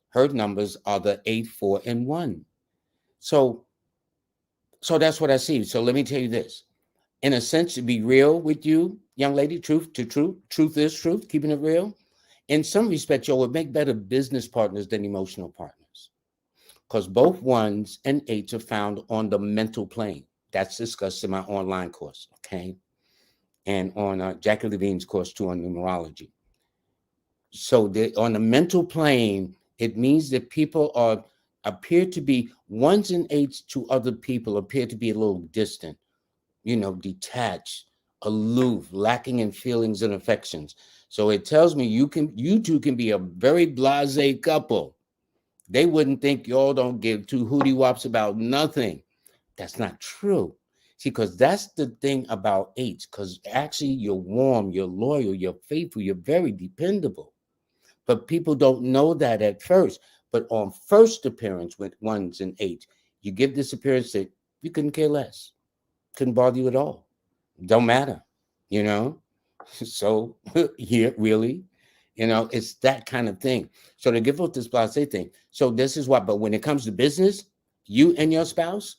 Her numbers are the 8, 4, and 1. So that's what I see. So let me tell you this. In a sense, to be real with you, young lady, truth is truth, keeping it real. In some respects, you would make better business partners than emotional partners, because both 1s and 8s are found on the mental plane. That's discussed in my online course, okay? And on Jackie Levine's course, too, on numerology. So on the mental plane, it means that people appear to be 1s and 8s to other people, appear to be a little distant, detached, aloof, lacking in feelings and affections. So it tells me you two can be a very blasé couple. They wouldn't think y'all don't give two hootie wops about nothing. That's not true. See, because that's the thing about eights, because actually you're warm, you're loyal, you're faithful, you're very dependable. But people don't know that at first. But on first appearance with ones and eights, you give this appearance that you couldn't care less, couldn't bother you at all. Don't matter, you know? So, yeah, really, it's that kind of thing. So to give up this blase thing. So this is what, but when it comes to business, you and your spouse,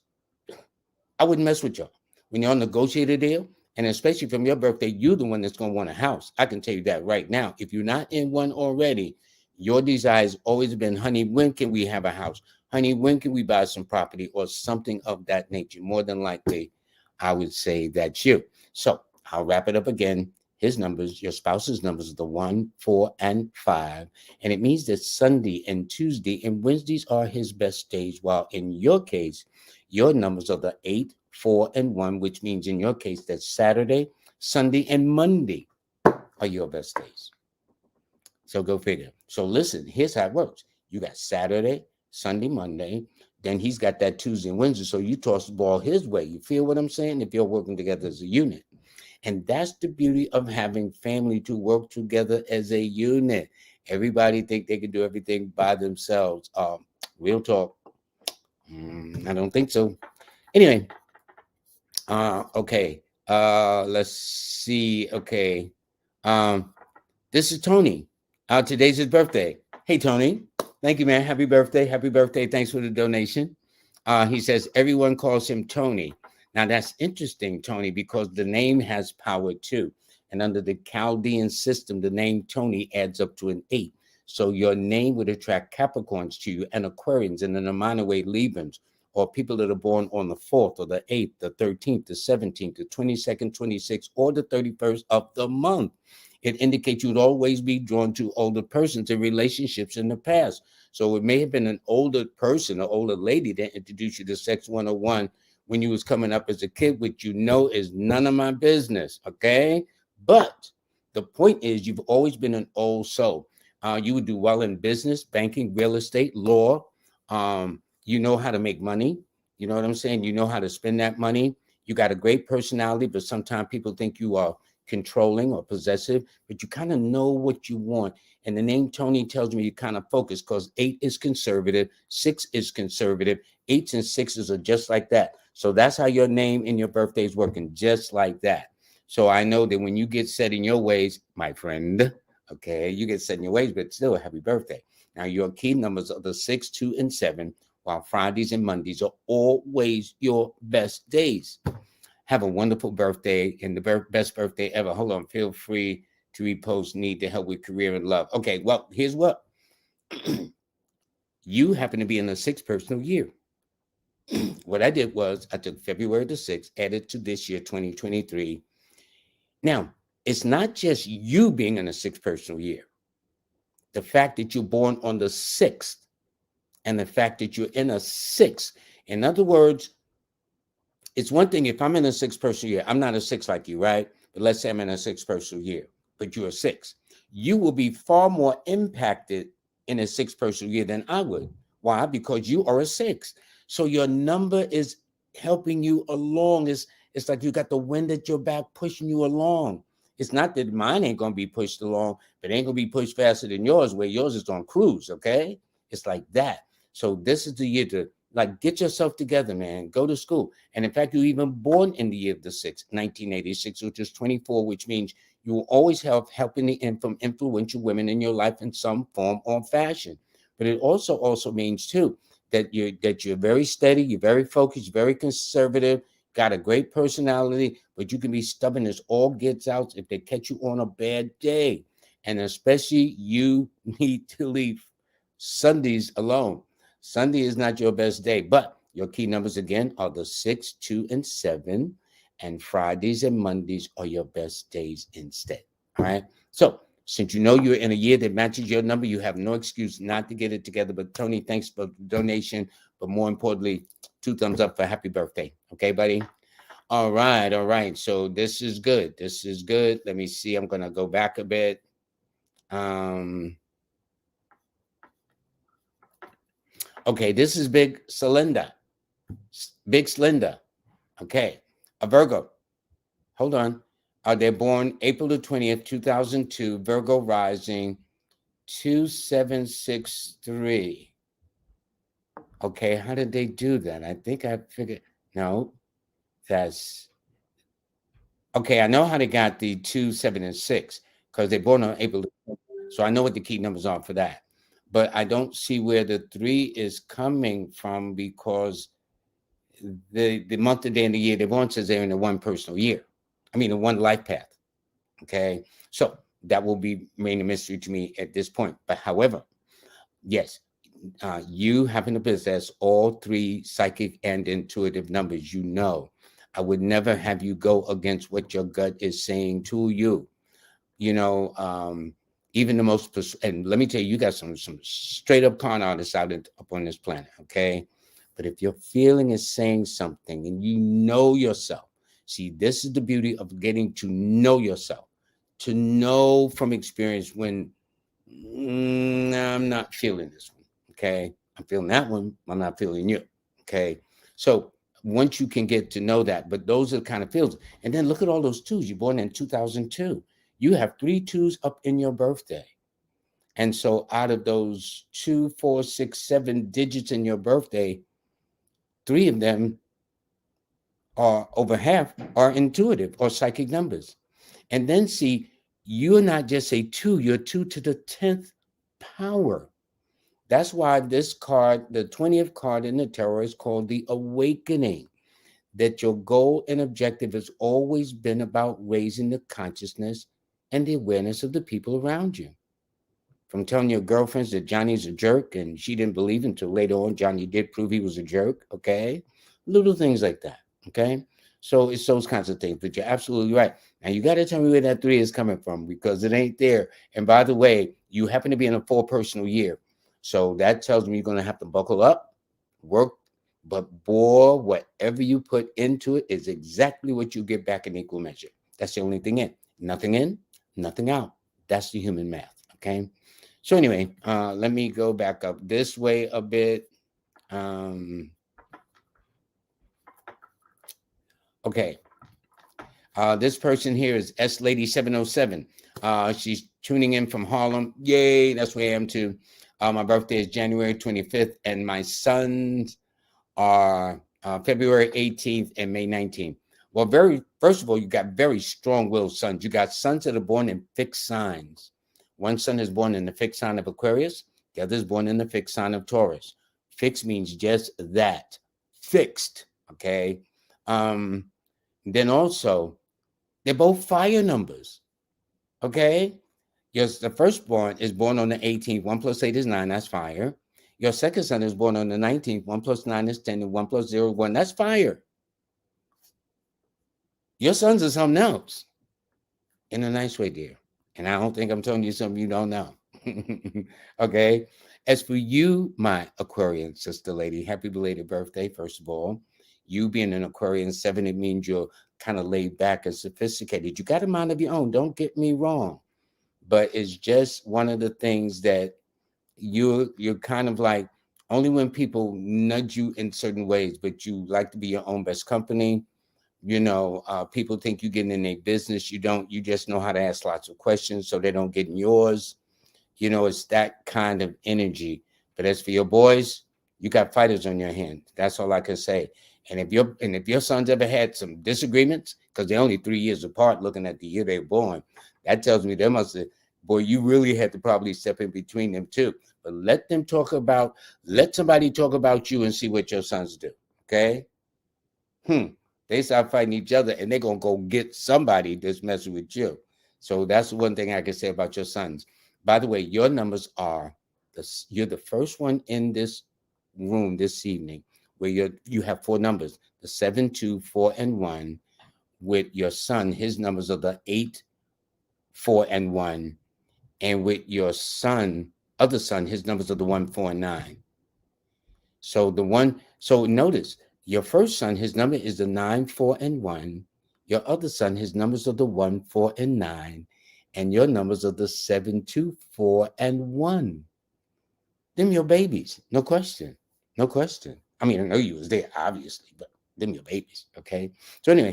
I wouldn't mess with y'all. When y'all negotiate a deal, and especially from your birthday, you're the one that's going to want a house. I can tell you that right now. If you're not in one already, your desire has always been, honey, when can we have a house? Honey, when can we buy some property or something of that nature? More than likely, I would say that's you. So I'll wrap it up again. His numbers, your spouse's numbers, are the 1, 4, and 5. And it means that Sunday and Tuesday and Wednesdays are his best days, while in your case, your numbers are the 8, 4, and 1, which means in your case that Saturday, Sunday, and Monday are your best days. So go figure. So listen, here's how it works. You got Saturday, Sunday, Monday. Then he's got that Tuesday and Wednesday. So you toss the ball his way. You feel what I'm saying? If you're working together as a unit. And that's the beauty of having family to work together as a unit. Everybody think they can do everything by themselves. Real talk. I don't think so. Anyway, okay. Let's see. Okay. This is Tony. Today's his birthday. Hey, Tony. Thank you, man. Happy birthday. Happy birthday. Thanks for the donation. He says everyone calls him Tony. Now, that's interesting, Tony, because the name has power too. And under the Chaldean system, the name Tony adds up to an 8. So your name would attract Capricorns to you and Aquarians and in the minor way Librans, or people that are born on the 4th or the 8th, the 13th, the 17th, the 22nd, 26th, or the 31st of the month. It indicates you'd always be drawn to older persons in relationships in the past. So it may have been an older person or older lady that introduced you to Sex 101 when you was coming up as a kid, which is none of my business, okay? But the point is you've always been an old soul. You would do well in business, banking, real estate, law. You know how to make money. You know what I'm saying? You know how to spend that money. You got a great personality, but sometimes people think you are controlling or possessive, but you kind of know what you want. And the name Tony tells me you kind of focus because 8 is conservative, 6 is conservative, 8s and 6s are just like that. So that's how your name and your birthday is working, just like that. So I know that when you get set in your ways, my friend, okay, you get set in your ways, but still a happy birthday. Now your key numbers are the 6, 2, and 7, while Fridays and Mondays are always your best days. Have a wonderful birthday and the best birthday ever. Hold on. Feel free to repost need to help with career and love. Okay. Well, here's what. You happen to be in the 6th personal year. What I did was I took February the 6th, added to this year, 2023. Now, it's not just you being in the 6th personal year. The fact that you're born on the 6th and the fact that you're in a 6th. In other words, it's one thing if I'm in a 6th personal year, I'm not a 6 like you, right? But let's say I'm in a 6th personal year, but you're a 6. You will be far more impacted in a 6th personal year than I would. Why? Because you are a 6. So your number is helping you along. It's like you got the wind at your back pushing you along. It's not that mine ain't going to be pushed along, but it ain't going to be pushed faster than yours, where yours is on cruise, okay? It's like that. So this is the year to get yourself together, man. Go to school. And in fact, you were even born in the year of the 6th, 1986, which is 24, which means you will always have helping from influential women in your life in some form or fashion. But it also means too that you're very steady, you're very focused, very conservative, got a great personality, but you can be stubborn as all gets out if they catch you on a bad day. And especially you need to leave Sundays alone. Sunday is not your best day, but your key numbers again are the 6, 2, and 7, and Fridays and Mondays are your best days instead. All right. So since you know you're in a year that matches your number, you have no excuse not to get it together. But Tony, thanks for the donation. But more importantly, 2 thumbs up for happy birthday. Okay, buddy. All right. All right. So this is good. This is good. Let me see. I'm going to go back a bit. Okay, this is Big Celinda. Big Slinda. Okay. A Virgo. Hold on. They're born April the 20th, 2002, Virgo rising 2763. Okay, how did they do that? I think I figured. No, that's okay. I know how they got the 2, 7, and 6 because they're born on April. So I know what the key numbers are for that. But I don't see where the 3 is coming from because the month, the day, and the year they're born says they're in a one personal year. I mean, a one life path. Okay. So that will be remain a mystery to me at this point. But however, yes, you happen to possess all 3 psychic and intuitive numbers. I would never have you go against what your gut is saying to you. You know, even the most, and let me tell you, you got some straight up con artists up on this planet, okay? But if your feeling is saying something and you know yourself, see, this is the beauty of getting to know yourself, to know from experience when I'm not feeling this one, okay? I'm feeling that one, I'm not feeling you, okay? So once you can get to know that, but those are the kind of feels. And then look at all those 2s. You're born in 2002. You have 3 2s up in your birthday. And so out of those 2, 4, 6, 7 digits in your birthday, 3 of them are over half are intuitive or psychic numbers. And then see, you're not just a 2, you're 2 to the 10th power. That's why this card, the 20th card in the tarot, is called the Awakening. That your goal and objective has always been about raising the consciousness and the awareness of the people around you. From telling your girlfriends that Johnny's a jerk and she didn't believe until later on Johnny did prove he was a jerk, okay? Little things like that, okay? So it's those kinds of things, but you're absolutely right. And you got to tell me where that 3 is coming from because it ain't there. And by the way, you happen to be in a 4 personal year. So that tells me you're going to have to buckle up, work, but boy, whatever you put into it is exactly what you get back in equal measure. That's the only thing in. Nothing in, nothing out. That's the human math, okay? So anyway, let me go back up this way a bit. Okay. This person here is S Lady 707. She's tuning in from Harlem. Yay, that's where I am too. My birthday is January 25th, and my sons are February 18th and May 19th. Well, first of all, you got very strong-willed sons. You got sons that are born in fixed signs. One son is born in the fixed sign of Aquarius. The other is born in the fixed sign of Taurus. Fixed means just that, fixed. Okay. Then also, they're both fire numbers. Okay. Yes, the firstborn is born on the 18th. 1 plus 8 is 9. That's fire. Your second son is born on the 19th. 1 plus 9 is 10, and 1 plus 0 is 1. That's fire. Your sons are something else. In a nice way, dear. And I don't think I'm telling you something you don't know. Okay. As for you, my Aquarian sister lady, happy belated birthday, first of all. You being an Aquarian 7, it means you're kind of laid back and sophisticated. You got a mind of your own. Don't get me wrong. But it's just one of the things that you're kind of like, only when people nudge you in certain ways, but you like to be your own best company. People think you get in their business. You don't. You just know how to ask lots of questions so they don't get in yours. It's that kind of energy. But as for your boys, you got fighters on your hand. That's all I can say. And if your sons ever had some disagreements, because they're only 3 years apart, looking at the year they were born, that tells me they must have, boy, you really had to probably step in between them too. But let somebody talk about you and see what your sons do. Okay? They start fighting each other and they're going to go get somebody that's messing with you. So that's one thing I can say about your sons. By the way, your numbers you're the first one in this room this evening where you have 4 numbers, the 7, 2, 4, and 1. With your son, his numbers are the 8, 4, and 1. And with your other son, his numbers are the 1, 4, and 9. So notice, your first son, his number is the 9, 4, and 1. Your other son, his numbers are the 1, 4, and 9. And your numbers are the 7, 2, 4, and 1. Them your babies. No question. No question. I mean, I know you was there, obviously, but Them your babies, okay? So anyway,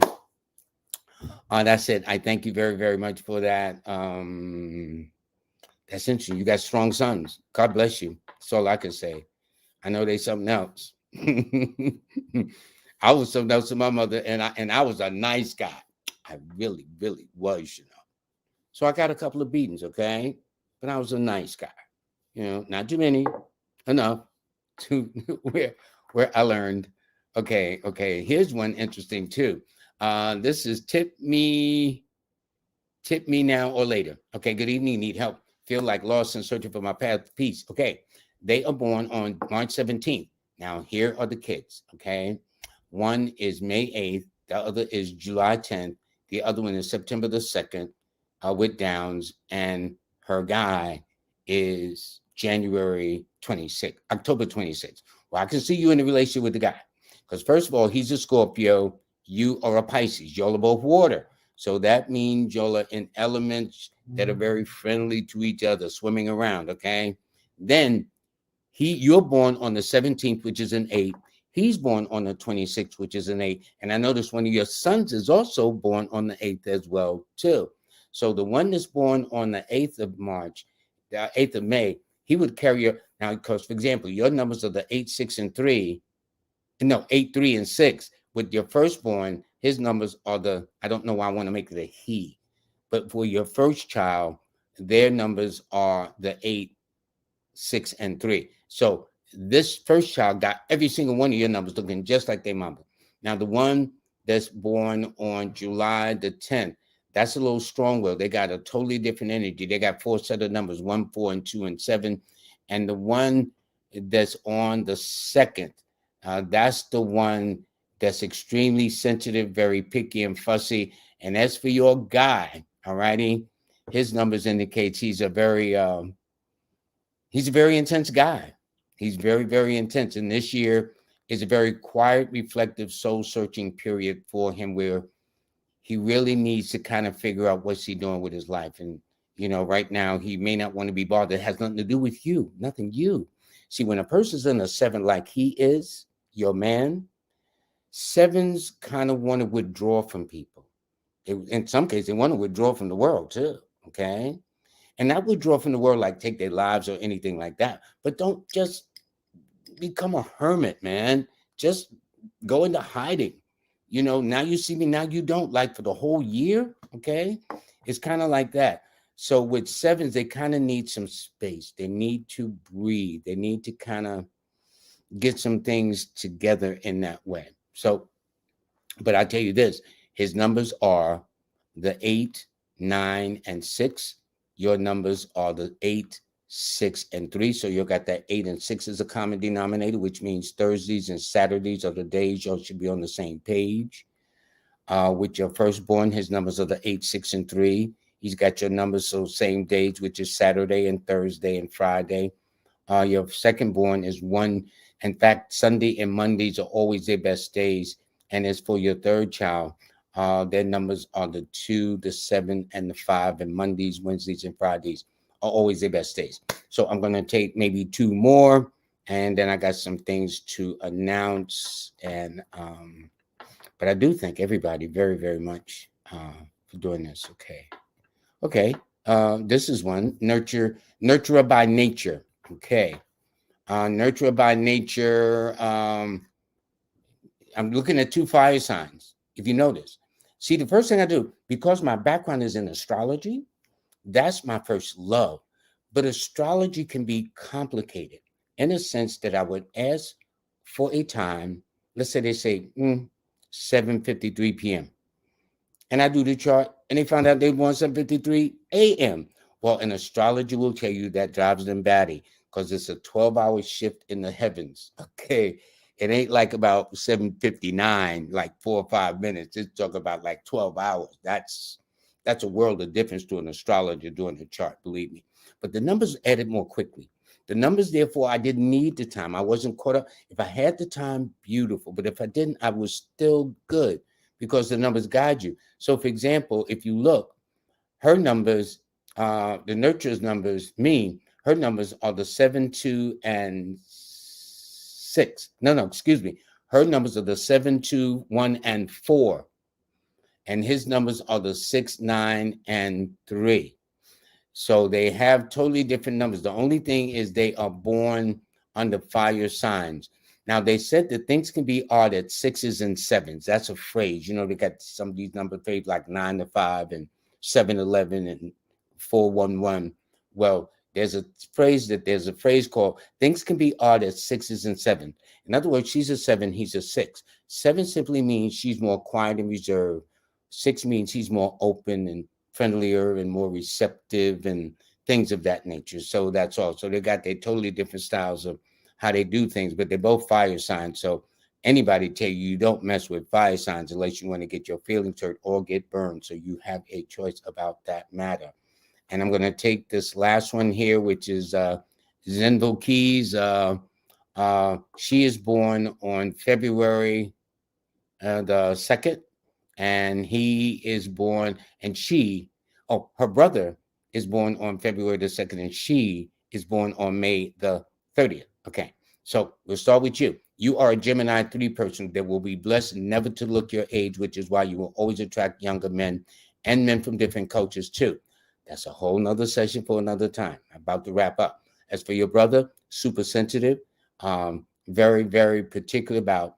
that's it. I thank you very, very much for that. That's interesting. You got strong sons. God bless you. That's all I can say. I know they something else. I was something else to my mother, and I was a nice guy. I really, really was, you know. So I got a couple of beatings, okay? But I was a nice guy. You know, not too many, enough to where I learned. Okay. Here's one interesting too. This is tip me now or later. Okay, good evening. Need help. Feel like lost and searching for my path to peace. Okay, they are born on March 17th. Now, here are the kids. Okay, one is May 8th, the other is July 10th, the other one is September the 2nd with Downs, and her guy is January 26th, October 26th. Well, I can see you in a relationship with the guy because, first of all, he's a Scorpio, you are a Pisces, y'all are both water. So that means y'all are in elements that are very friendly to each other, swimming around, okay? Then you're born on the 17th, which is an 8. He's born on the 26th, which is an 8. And I noticed one of your sons is also born on the 8th as well, too. So the one that's born on the 8th of March, the 8th of May, he would carry your, now, because, for example, your numbers are the 8, 6, and 3. No, 8, 3, and 6. With your firstborn, his numbers are the, I don't know why I want to make it a he, but for your first child, their numbers are the 8, 6, and 3. So this first child got every single one of your numbers looking just like their mama. Now, the one that's born on July the 10th, that's a little stronger. They got a totally different energy. They got 4 set of numbers, 1, 4, and 2, and 7. And the one that's on the 2nd, that's the one that's extremely sensitive, very picky and fussy. And as for your guy, all righty, his numbers indicates he's a very intense guy. He's very, very intense. And this year is a very quiet, reflective, soul-searching period for him where he really needs to kind of figure out what's he doing with his life. And, you know, right now he may not want to be bothered. It has nothing to do with you, nothing you. See, when a person's in a 7 like he is, your man, 7s kind of want to withdraw from people. In some cases, they want to withdraw from the world too, okay? And not withdraw from the world like take their lives or anything like that. But don't just become a hermit, man. Just go into hiding. You know, now you see me, now you don't, like for the whole year, okay? It's kind of like that. So with 7s, they kind of need some space. They need to breathe. They need to kind of get some things together in that way. So, but I tell you this, his numbers are the 8, 9, and 6. Your numbers are the 8, 6, and 3. So you got that 8 and 6 as a common denominator, which means Thursdays and Saturdays are the days y'all should be on the same page. With your firstborn, his numbers are the 8, 6, and 3. He's got your numbers, so same days, which is Saturday and Thursday and Friday. Your secondborn is 1. In fact, Sunday and Mondays are always their best days. And as for your third child, their numbers are the 2, the 7, and the 5. And Mondays, Wednesdays, and Fridays are always their best days. So I'm going to take maybe 2 more. And then I got some things to announce. And but I do thank everybody very, very much for doing this. Okay. This is one. Nurturer by nature. Okay. Nurturer by nature. I'm looking at 2 fire signs, if you notice. See, the first thing I do, because my background is in astrology, that's my first love. But astrology can be complicated in a sense that I would ask for a time. Let's say they say 7:53 p.m. And I do the chart, and they found out they want 7:53 a.m. Well, an astrology will tell you that drives them batty because it's a 12-hour shift in the heavens. Okay. It ain't like about 7:59, like 4 or 5 minutes. It's talking about like 12 hours. That's a world of difference to an astrologer doing the chart, believe me. But the numbers added more quickly. The numbers, therefore, I didn't need the time. I wasn't caught up. If I had the time, beautiful. But if I didn't, I was still good because the numbers guide you. So, for example, if you look, her numbers, the nurturer's numbers mean her numbers are the 7, 2, and 6. No, excuse me. Her numbers are the 7, 2, 1, and 4. And his numbers are the 6, 9, and 3. So they have totally different numbers. The only thing is they are born under fire signs. Now, they said that things can be odd at 6s and 7s. That's a phrase. You know, they got some of these number phrases like 9 to 5 and 7-11 and 4-1-1. Well, there's a phrase called things can be odd at 6s and 7s. In other words, she's a 7, he's a 6. 7 simply means she's more quiet and reserved. 6 means he's more open and friendlier and more receptive and things of that nature. So that's all. So they got their totally different styles of how they do things, but they're both fire signs. So anybody tell you don't mess with fire signs unless you want to get your feelings hurt or get burned. So you have a choice about that matter. And I'm going to take this last one here, which is Zenville Keys. She is born on February the 2nd. And he is born, and her brother is born on February the 2nd, and she is born on May the 30th. Okay, so we'll start with you. You are a Gemini 3 person that will be blessed never to look your age, which is why you will always attract younger men and men from different cultures too. That's a whole nother session for another time. I'm about to wrap up. As for your brother, super sensitive, very, very particular about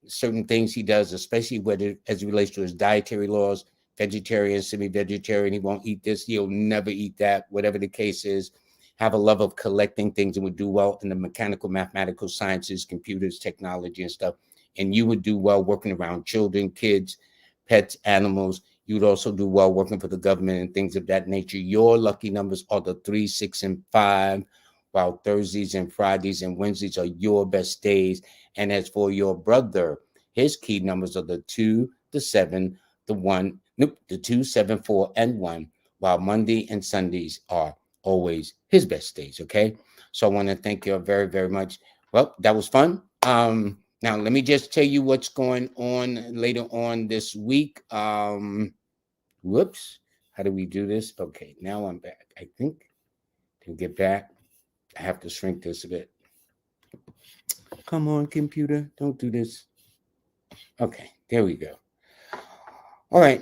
certain things he does, especially whether as it relates to his dietary laws, vegetarian, semi-vegetarian. He won't eat this. He'll never eat that, whatever the case is. Have a love of collecting things and would do well in the mechanical, mathematical sciences, computers, technology, and stuff. And you would do well working around children, kids, pets, animals. You would also do well working for the government and things of that nature. Your lucky numbers are the 3, 6, and 5, while Thursdays and Fridays and Wednesdays are your best days. And as for your brother, his key numbers are the 2, the 7, the 1, the 2, 7, 4, and 1, while Monday and Sundays are always his best days. Okay. So I want to thank you very, very much. Well, that was fun. Now let me just tell you what's going on later on this week. Whoops. How do we do this? Okay, now I'm back. I think to get back, I have to shrink this a bit. Come on, computer. Don't do this. Okay, there we go. All right.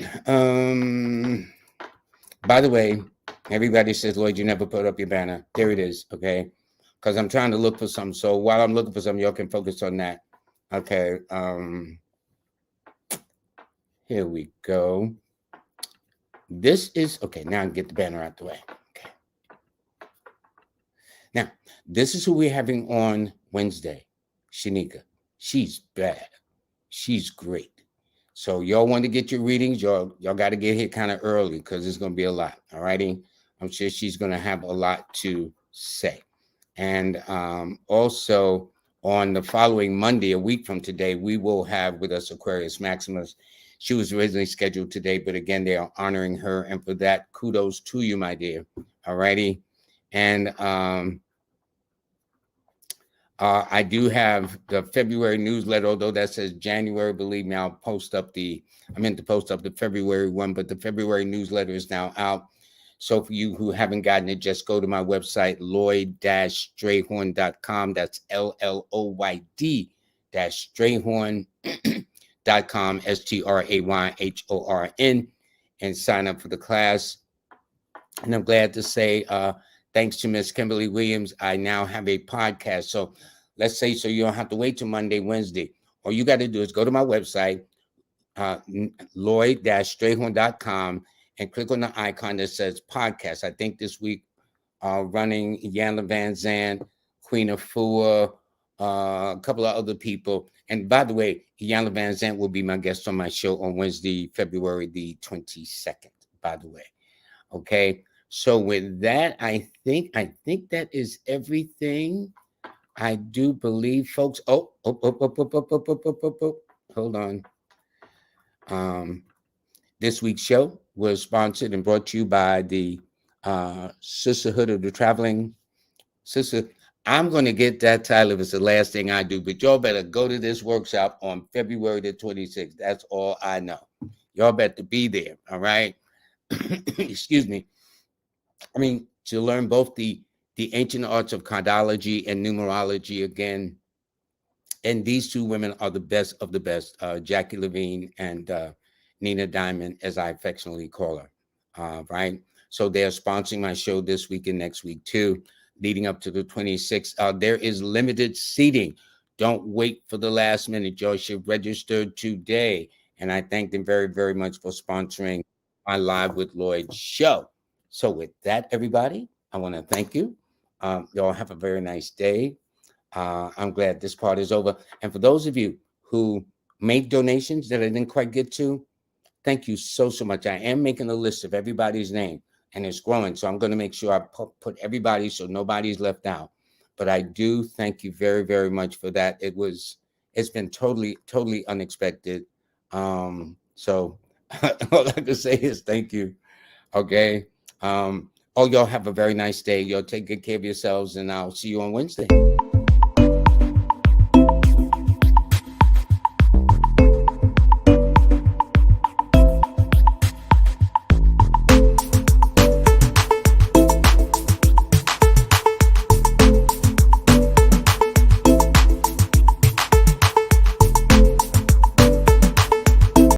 By the way, everybody says, Lloyd, you never put up your banner. There it is. Okay. Because I'm trying to look for something. So while I'm looking for something, y'all can focus on that. Okay. Here we go. This is okay. Now I can get the banner out the way. Okay. Now, this is who we're having on Wednesday. Shanika. She's bad. She's great. So y'all want to get your readings. Y'all got to get here kind of early because it's going to be a lot. All righty. I'm sure she's going to have a lot to say. And also on the following Monday, a week from today, we will have with us Aquarius Maximus. She was originally scheduled today, but again, they are honoring her. And for that, kudos to you, my dear. All righty. And I do have the February newsletter, although that says January. Believe me, I meant to post up the February one, but the February newsletter is now out. So for you who haven't gotten it, just go to my website, LLoyd-Strayhorn.com. That's LLoyd-Strayhorn.com, STRAYHORN, and sign up for the class. And I'm glad to say, thanks to Miss Kimberly Williams, I now have a podcast. So let's say so you don't have to wait till Monday, Wednesday. All you got to do is go to my website, Lloyd-Strayhorn.com, and click on the icon that says podcast. I think this week running Yana Van Zandt, Queen Afua, a couple of other people. And by the way, Yana Van Zandt will be my guest on my show on Wednesday, February the 22nd, by the way. Okay. So with that, I think that is everything. I do believe, folks. Hold on. This week's show was sponsored and brought to you by the Sisterhood of the Traveling Sister. I'm going to get that title if it's the last thing I do, but y'all better go to this workshop on February the 26th. That's all I know. Y'all better be there. All right. Excuse me. I mean, to learn both the ancient arts of cardology and numerology again, And these two women are the best of the best, Jackie Levine and Nina Diamond, as I affectionately call her. Right. So they're sponsoring my show this week and next week too, leading up to the 26th. There is limited seating. Don't wait for the last minute. You should register today. And I thank them very, very much for sponsoring my Live with Lloyd show. So with that, everybody, I want to thank you. Y'all have a very nice day. I'm glad this part is over. And for those of you who make donations that I didn't quite get to, thank you so, so much. I am making a list of everybody's name, and it's growing. So I'm going to make sure I put everybody so nobody's left out. But I do thank you very, very much for that. It's been totally, totally unexpected. So all I can say is thank you. Okay. Y'all have a very nice day. Y'all take good care of yourselves, and I'll see you on Wednesday.